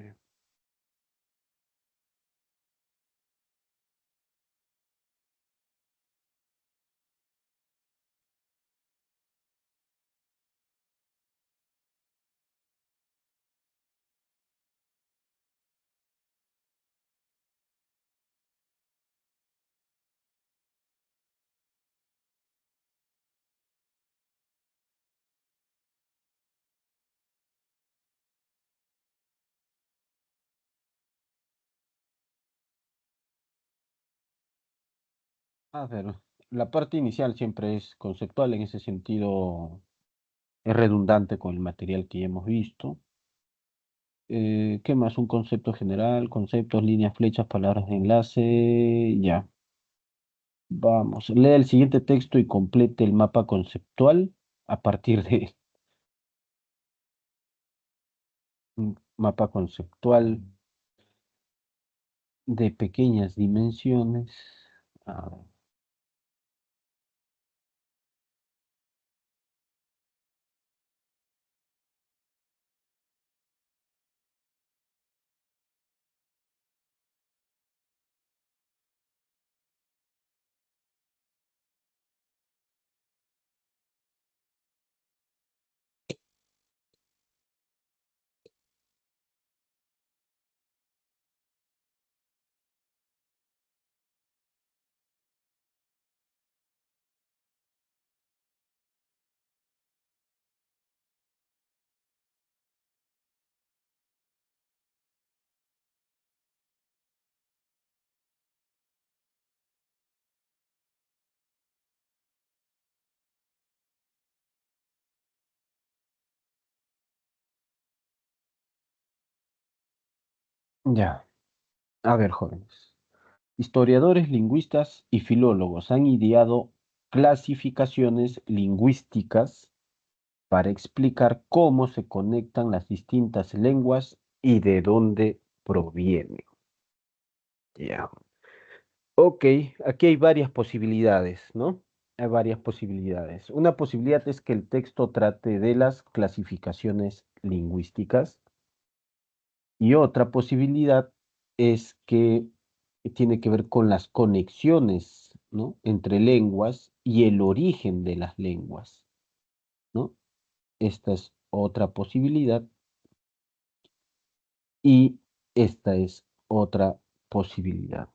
A ver, la parte inicial siempre es conceptual, en ese sentido es redundante con el material que ya hemos visto. ¿Qué más? Un concepto general, conceptos, líneas, flechas, palabras de enlace, ya. Vamos, lea el siguiente texto y complete el mapa conceptual a partir de un mapa conceptual de pequeñas dimensiones. Ah, ya, a ver, jóvenes. Historiadores, lingüistas y filólogos han ideado clasificaciones lingüísticas para explicar cómo se conectan las distintas lenguas y de dónde provienen. Ya. Ok, aquí hay varias posibilidades, ¿no? Hay varias posibilidades. Una posibilidad es que el texto trate de las clasificaciones lingüísticas y otra posibilidad es que tiene que ver con las conexiones, ¿no? Entre lenguas y el origen de las lenguas, ¿no? Esta es otra posibilidad y esta es otra posibilidad.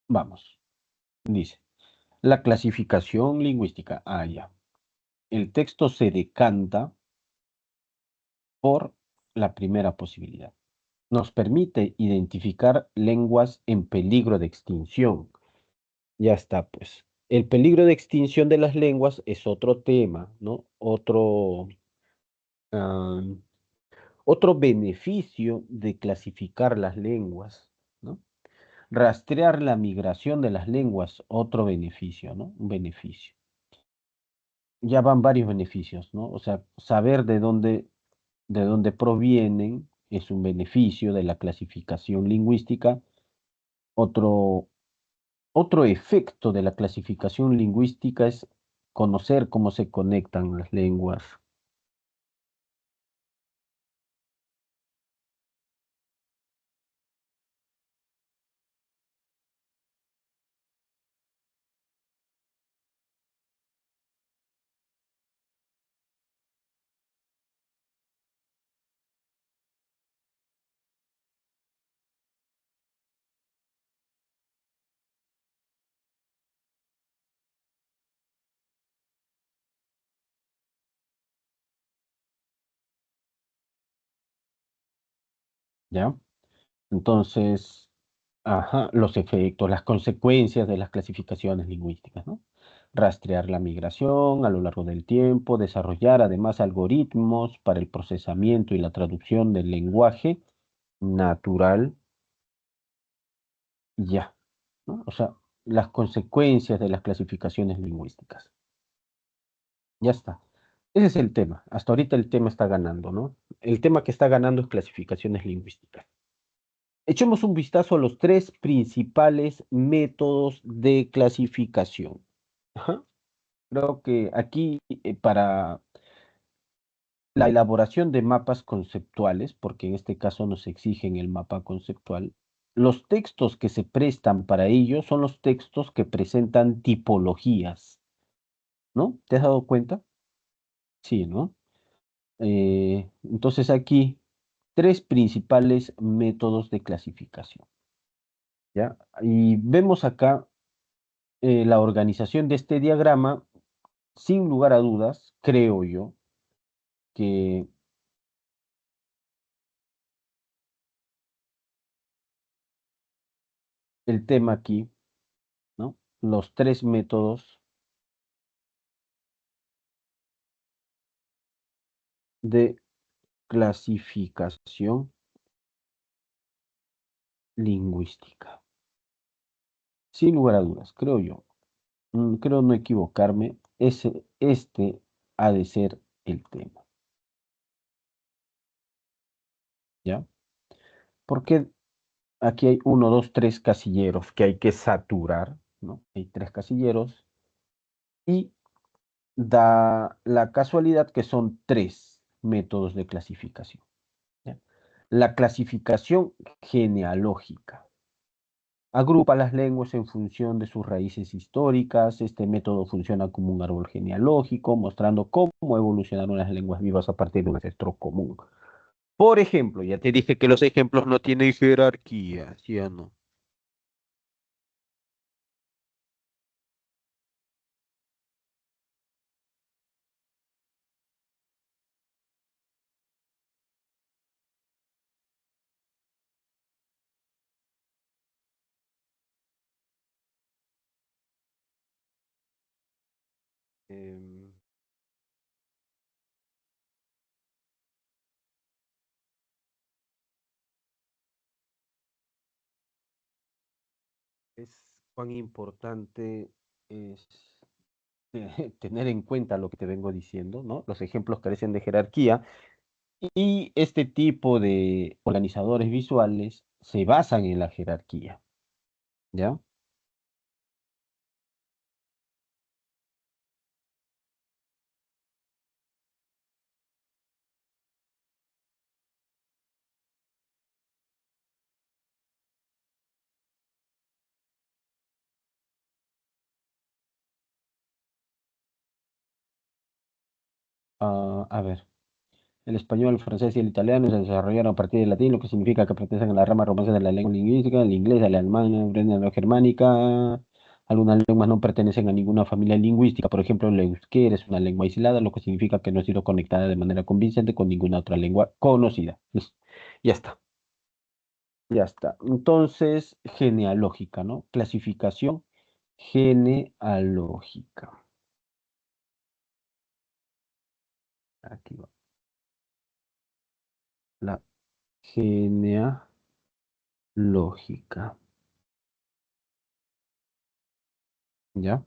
Vamos, dice, la clasificación lingüística. Ah, ya. El texto se decanta por la primera posibilidad. Nos permite identificar lenguas en peligro de extinción. Ya está, pues. El peligro de extinción de las lenguas es otro tema, ¿no? Otro beneficio de clasificar las lenguas, ¿no? Rastrear la migración de las lenguas, otro beneficio, ¿no? Un beneficio. Ya van varios beneficios, ¿no? O sea, saber de dónde provienen es un beneficio de la clasificación lingüística. Otro, otro efecto de la clasificación lingüística es conocer cómo se conectan las lenguas. ¿Ya? Entonces, ajá, los efectos, las consecuencias de las clasificaciones lingüísticas, ¿no? Rastrear la migración a lo largo del tiempo, desarrollar además algoritmos para el procesamiento y la traducción del lenguaje natural, ya, ¿no? O sea, las consecuencias de las clasificaciones lingüísticas. Ya está. Ese es el tema. Hasta ahorita el tema está ganando, ¿no? El tema que está ganando es clasificaciones lingüísticas. Echemos un vistazo a los tres principales métodos de clasificación. Ajá. Creo que aquí para la elaboración de mapas conceptuales, porque en este caso nos exigen el mapa conceptual, los textos que se prestan para ello son los textos que presentan tipologías, ¿no? ¿Te has dado cuenta? Sí, ¿no? Entonces aquí, tres principales métodos de clasificación, ¿ya? Y vemos acá la organización de este diagrama, sin lugar a dudas, creo yo, que el tema aquí, ¿no? Los tres métodos de clasificación lingüística. Sin lugar a dudas, creo yo. Creo no equivocarme, este ha de ser el tema, ¿ya? Porque aquí hay uno, dos, tres casilleros que hay que saturar, ¿no? Hay tres casilleros y da la casualidad que son tres métodos de clasificación, ¿ya? La clasificación genealógica. Agrupa las lenguas en función de sus raíces históricas. Este método funciona como un árbol genealógico, mostrando cómo evolucionaron las lenguas vivas a partir de un ancestro común. Por ejemplo, ya te dije que los ejemplos no tienen jerarquía, ¿sí o no? Em, es cuán importante es tener en cuenta lo que te vengo diciendo, ¿no? Los ejemplos carecen de jerarquía y este tipo de organizadores visuales se basan en la jerarquía, ¿ya? A ver, el español, el francés y el italiano se desarrollaron a partir del latín, lo que significa que pertenecen a la rama romance de la lengua lingüística, el inglés, el alemán, la germánica. Algunas lenguas no pertenecen a ninguna familia lingüística, por ejemplo, el euskera es una lengua aislada, lo que significa que no ha sido conectada de manera convincente con ninguna otra lengua conocida. Listo. Ya está, ya está. Entonces, genealógica, ¿no? Clasificación genealógica. Aquí va. La genealógica. ¿Ya?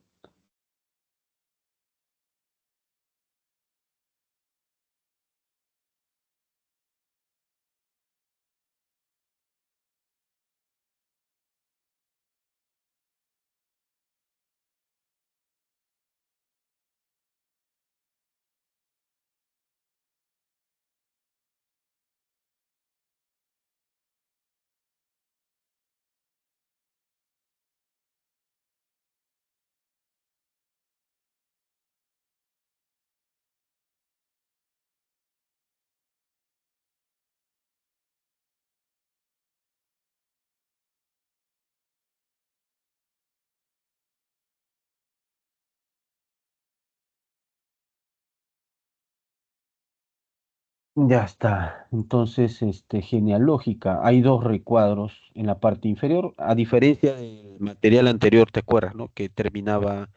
Ya está. Entonces, genealógica. Hay dos recuadros en la parte inferior, a diferencia del material anterior, ¿te acuerdas, no? Que terminaba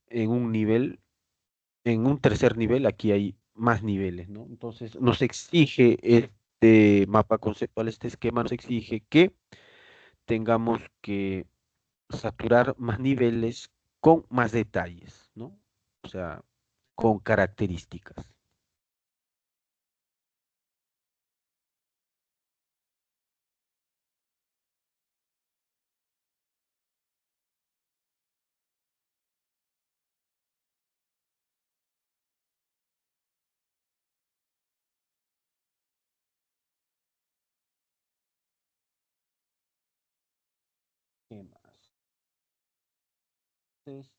en un nivel, en un tercer nivel, aquí hay más niveles, ¿no? Entonces, nos exige este mapa conceptual, este esquema nos exige que tengamos que saturar más niveles con más detalles, ¿no? O sea, con características. ¿Qué más? Entonces,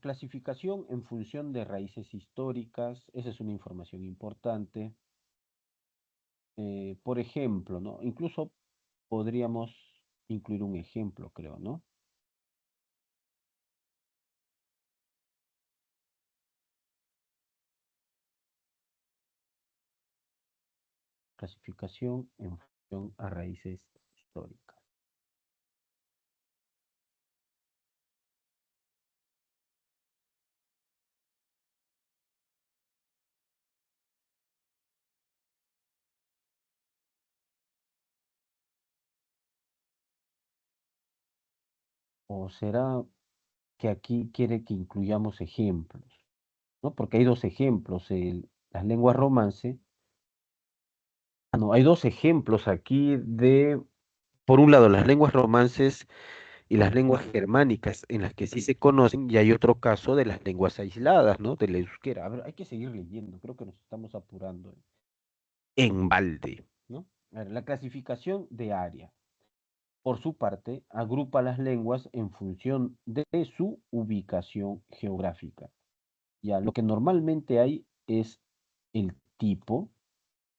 clasificación en función de raíces históricas, esa es una información importante. Por ejemplo, ¿no? Incluso podríamos incluir un ejemplo, creo, ¿no? Clasificación en función a raíces históricas. ¿O será que aquí quiere que incluyamos ejemplos? ¿No? Porque hay dos ejemplos, las lenguas romance. No, hay dos ejemplos aquí de, por un lado, las lenguas romances y las lenguas germánicas, en las que sí se conocen, y hay otro caso de las lenguas aisladas, ¿no? De la euskera. A ver, hay que seguir leyendo, creo que nos estamos apurando en balde, ¿no? A ver, la clasificación de área, por su parte, agrupa las lenguas en función de su ubicación geográfica. Ya, lo que normalmente hay es el tipo,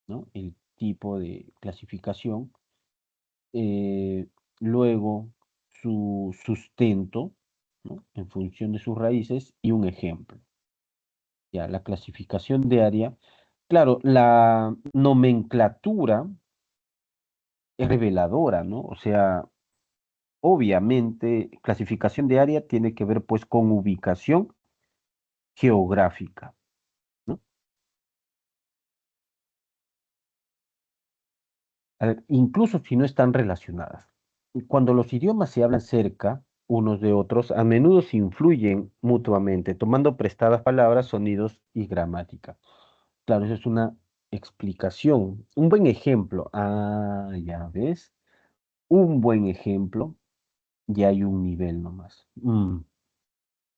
¿no? El tipo de clasificación, eh, luego su sustento, ¿no? En función de sus raíces y un ejemplo. Ya, la clasificación de área. Claro, la nomenclatura es reveladora, ¿no? O sea, obviamente, clasificación de área tiene que ver pues con ubicación geográfica, ¿no? A ver, incluso si no están relacionadas. Cuando los idiomas se hablan cerca unos de otros, a menudo se influyen mutuamente, tomando prestadas palabras, sonidos y gramática. Claro, eso es una explicación. Un buen ejemplo. Ah, ya ves. Un buen ejemplo. Ya hay un nivel nomás.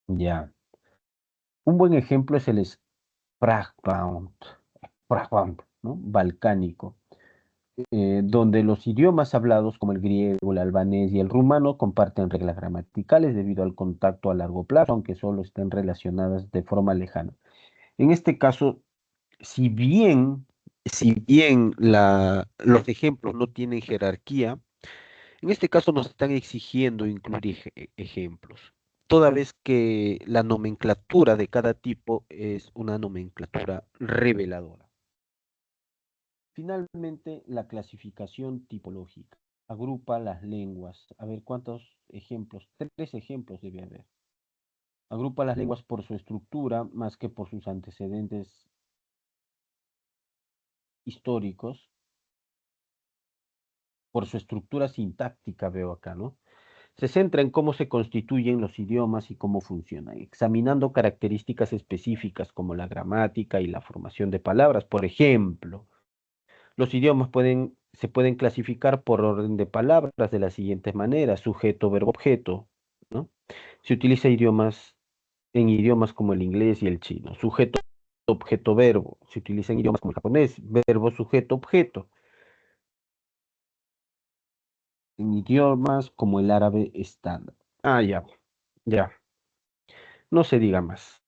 Ya. Un buen ejemplo es el Sprachbund, Sprachbund, ¿no? Balcánico, donde los idiomas hablados como el griego, el albanés y el rumano comparten reglas gramaticales debido al contacto a largo plazo, aunque solo estén relacionadas de forma lejana. En este caso, si bien los ejemplos no tienen jerarquía, en este caso nos están exigiendo incluir ejemplos, toda vez que la nomenclatura de cada tipo es una nomenclatura reveladora. Finalmente, la clasificación tipológica agrupa las lenguas. A ver, ¿cuántos ejemplos? Tres ejemplos debe haber. Agrupa las lenguas por su estructura más que por sus antecedentes históricos, por su estructura sintáctica, veo acá, ¿no? Se centra en cómo se constituyen los idiomas y cómo funcionan, examinando características específicas como la gramática y la formación de palabras. Por ejemplo, los idiomas se pueden clasificar por orden de palabras de la siguiente manera: sujeto, verbo, objeto, ¿no? Se utiliza en idiomas como el inglés y el chino. Sujeto, objeto, verbo. Se utiliza en idiomas como el japonés. Verbo, sujeto, objeto. En idiomas como el árabe estándar. Ah, ya, ya. No se diga más.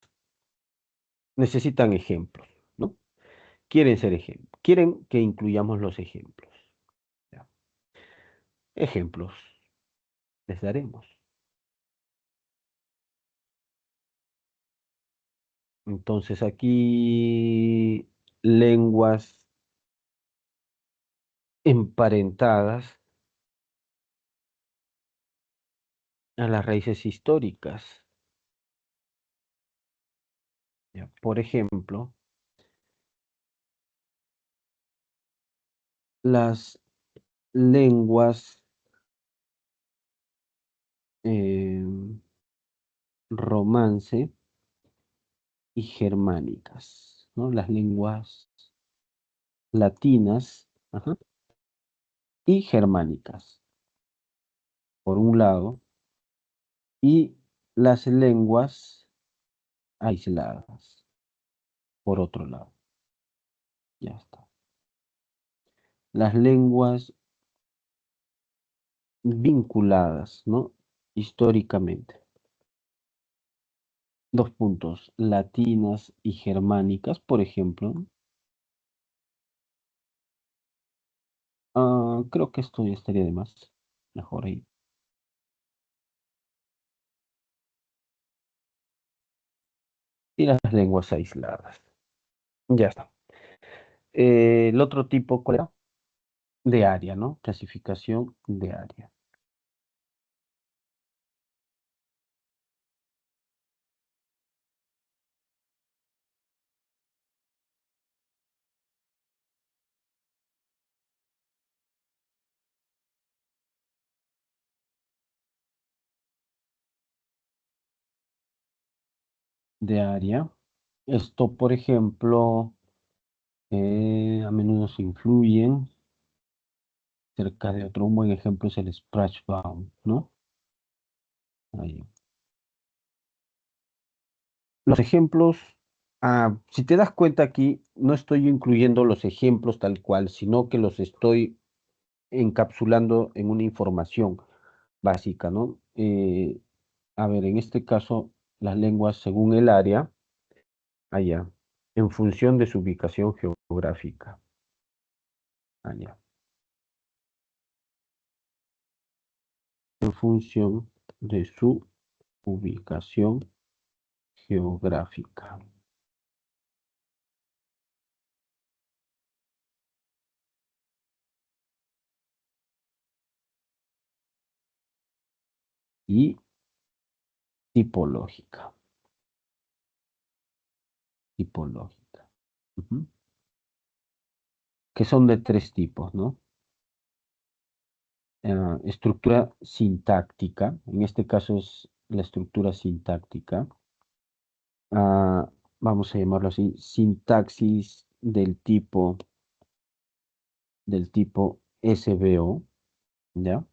Necesitan ejemplos, ¿no? Quieren ser ejemplos. Quieren que incluyamos los ejemplos. Ya. Ejemplos les daremos. Entonces aquí lenguas emparentadas a las raíces históricas. ¿Ya? Por ejemplo, las lenguas eh, romance y germánicas, ¿no? Las lenguas latinas, ajá, y germánicas, por un lado, y las lenguas aisladas, por otro lado. Ya está. Las lenguas vinculadas, ¿no? Históricamente. Dos puntos, latinas y germánicas, por ejemplo. Creo que esto ya estaría de más. Mejor ahí. Y las lenguas aisladas. Ya está. El otro tipo, ¿cuál era? De área, ¿no? Clasificación de área. De área. Esto, por ejemplo, a menudo se influyen cerca de otro. Un buen ejemplo es el Sprachbaum, ¿no? Ahí. Los ejemplos, si te das cuenta aquí, no estoy incluyendo los ejemplos tal cual, sino que los estoy encapsulando en una información básica, ¿no? A ver, en este caso, las lenguas según el área, allá, en función de su ubicación geográfica, allá, en función de su ubicación geográfica. Y tipológica, tipológica, ujú, que son de tres tipos, ¿no? Estructura sintáctica, en este caso es la estructura sintáctica. Vamos a llamarlo así, sintaxis del tipo SVO, ¿ya?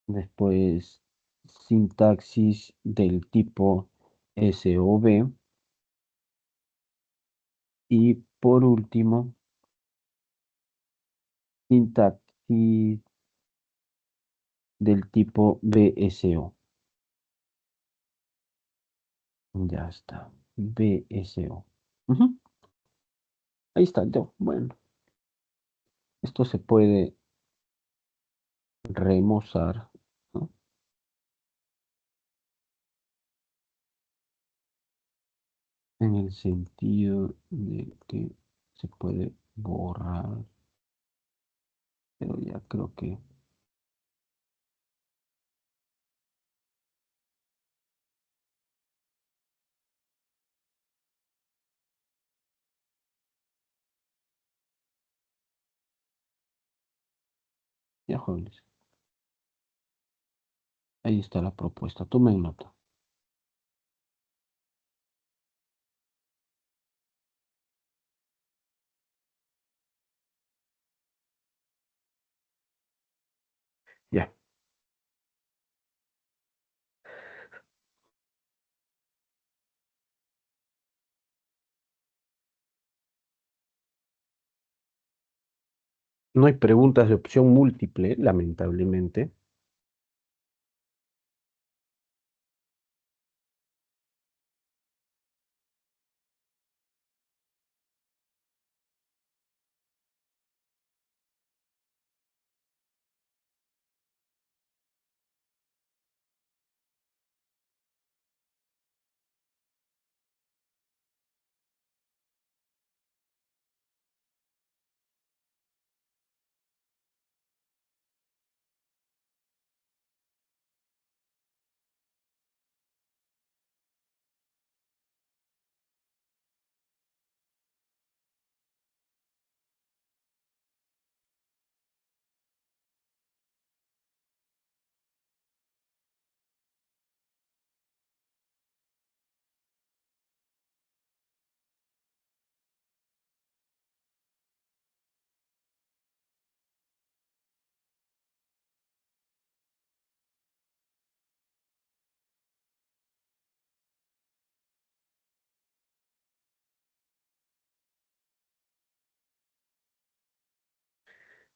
Después, sintaxis del tipo SOV y por último, sintaxis del tipo BSO. Ya está, BSO. Ujú, ahí está, yo. Bueno, esto se puede remozar, ¿no? En el sentido de que se puede borrar, pero ya creo que Ya, jóvenes. Ahí está la propuesta. Tomen nota. Ya. No hay preguntas de opción múltiple, lamentablemente.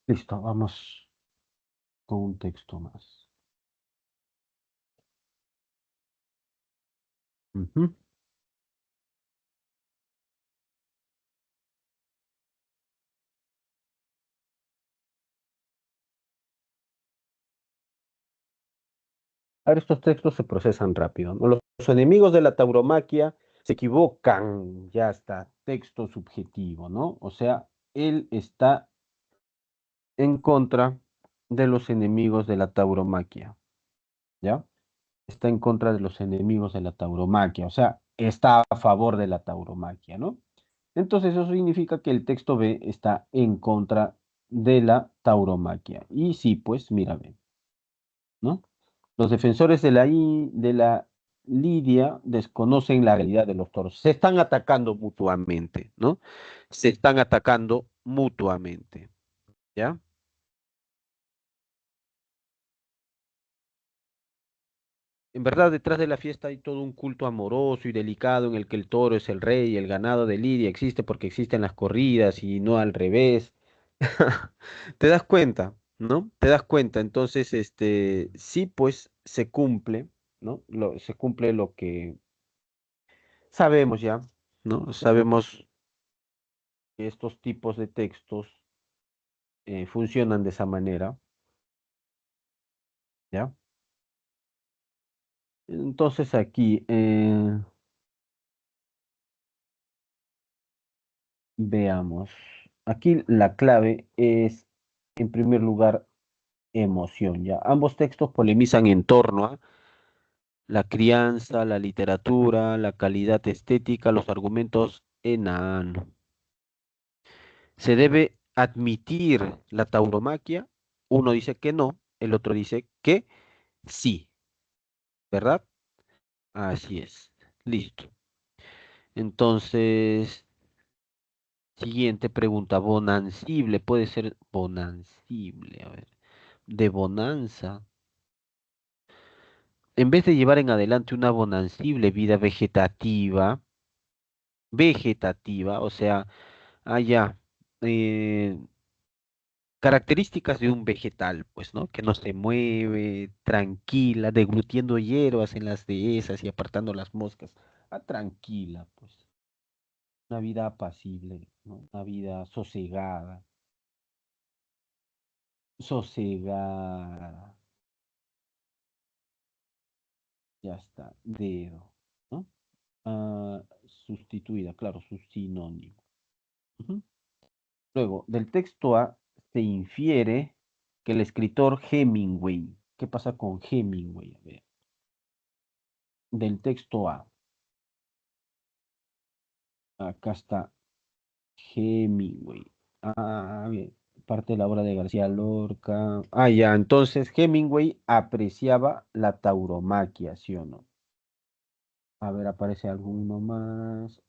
Listo, vamos con un texto más. Ujú. A ver, estos textos se procesan rápido, ¿no? Los enemigos de la tauromaquia se equivocan, ya está, texto subjetivo, ¿no? O sea, él está en contra de los enemigos de la tauromaquia, ¿ya? Está en contra de los enemigos de la tauromaquia, o sea, está a favor de la tauromaquia, ¿no? Entonces eso significa que el texto B está en contra de la tauromaquia. Y sí, pues, mira, ve, ¿no? Los defensores de la lidia desconocen la realidad de los toros. Se están atacando mutuamente, ¿no? Se están atacando mutuamente, ¿ya? En verdad, detrás de la fiesta hay todo un culto amoroso y delicado en el que el toro es el rey y el ganado de lidia existe porque existen las corridas y no al revés. ¿Te das cuenta, no? ¿Te das cuenta? Entonces, sí, pues se cumple, ¿no? Se cumple lo que sabemos ya, ¿no? Sabemos que estos tipos de textos funcionan de esa manera, ¿ya? Entonces aquí, veamos. Aquí la clave es, en primer lugar, emoción, ¿ya? Ambos textos polemizan en torno a la crianza, la literatura, la calidad estética, los argumentos enano. ¿Se debe admitir la tauromaquia? Uno dice que no, el otro dice que sí, ¿verdad? Así es. Listo. Entonces, siguiente pregunta. Bonancible, puede ser bonancible, a ver. De bonanza. En vez de llevar en adelante una bonancible vida vegetativa, o sea, haya características de un vegetal, pues, ¿no? Que no se mueve, tranquila, deglutiendo hierbas en las dehesas y apartando las moscas. Ah, tranquila, pues. Una vida apacible, ¿no? Una vida sosegada, sosegada, ya está, dedo, ¿no? Ah, sustituida, claro, su sinónimo. Ujú. Luego, del texto A se infiere que el escritor Hemingway, ¿qué pasa con Hemingway? A ver, del texto A, acá está Hemingway. Ah, bien. parte de la obra de García Lorca. Ah, ya, entonces Hemingway apreciaba la tauromaquia, ¿sí o no? A ver, aparece alguno más.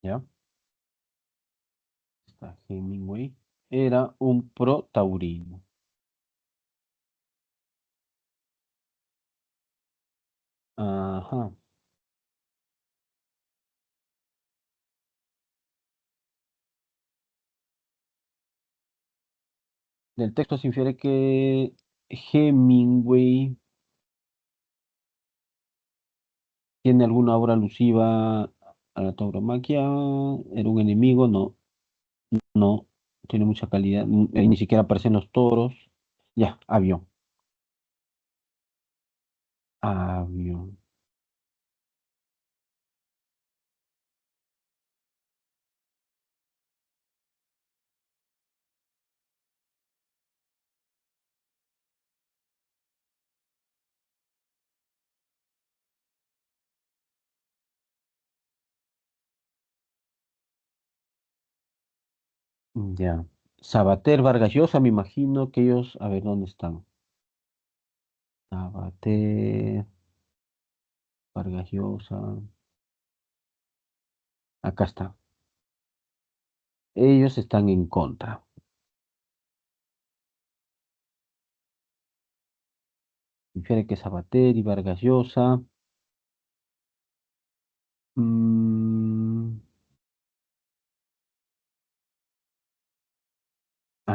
¿Ya? Está Hemingway. Era un pro taurino. Ajá. Del texto se infiere que Hemingway tiene alguna obra alusiva a la tauromaquia. Era un enemigo, no, no. Tiene mucha calidad. Ni siquiera aparecen los toros. Ya, avión. Avión. Ya. Sabater, Vargas Llosa, me imagino que ellos, a ver dónde están. Sabater, Vargas Llosa. Acá está. Ellos están en contra. Infiere que Sabater y Vargas Llosa. mm,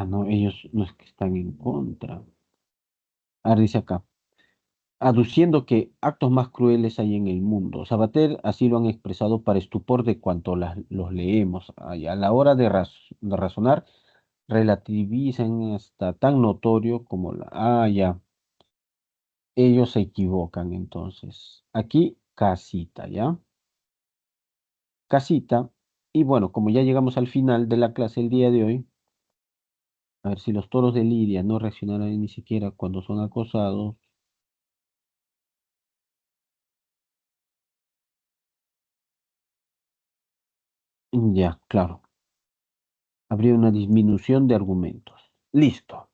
no, ellos no es que están en contra. Ahora dice acá. Aduciendo que actos más crueles hay en el mundo. Sabater así lo han expresado para estupor de cuanto los leemos. Ay, a la hora de razonar, relativizan hasta tan notorio como la... ya. Ellos se equivocan entonces. Aquí, casita, ¿ya? Casita. Y bueno, como ya llegamos al final de la clase el día de hoy, a ver si los toros de Lidia no reaccionarán ni siquiera cuando son acosados. Ya, claro. Habría una disminución de argumentos. Listo.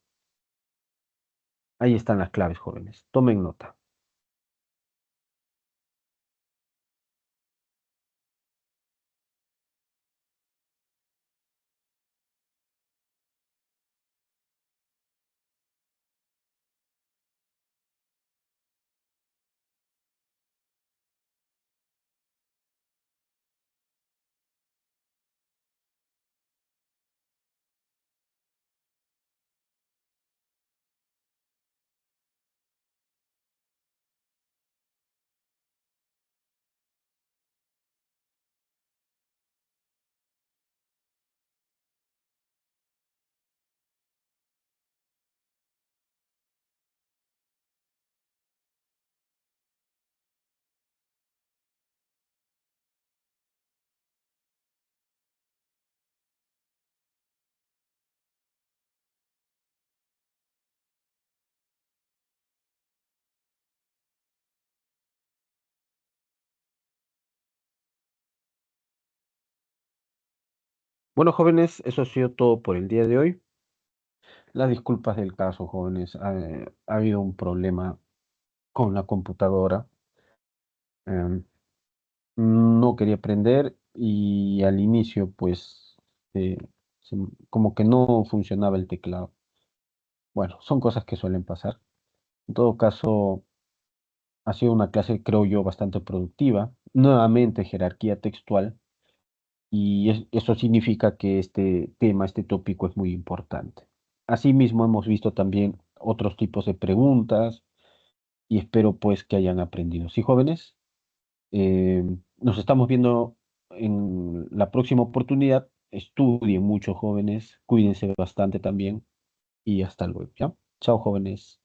Ahí están las claves, jóvenes. Tomen nota. Bueno, jóvenes, eso ha sido todo por el día de hoy. Las disculpas del caso, jóvenes. Ha habido un problema con la computadora. Em, no quería aprender y al inicio, pues, eh, como que no funcionaba el teclado. Bueno, son cosas que suelen pasar. En todo caso, ha sido una clase, creo yo, bastante productiva. Nuevamente, jerarquía textual. Y eso significa que este tema, este tópico es muy importante. Asimismo, hemos visto también otros tipos de preguntas y espero pues que hayan aprendido. Sí, jóvenes. Nos estamos viendo en la próxima oportunidad. Estudien mucho, jóvenes. Cuídense bastante también y hasta luego, ¿ya? Chao, jóvenes.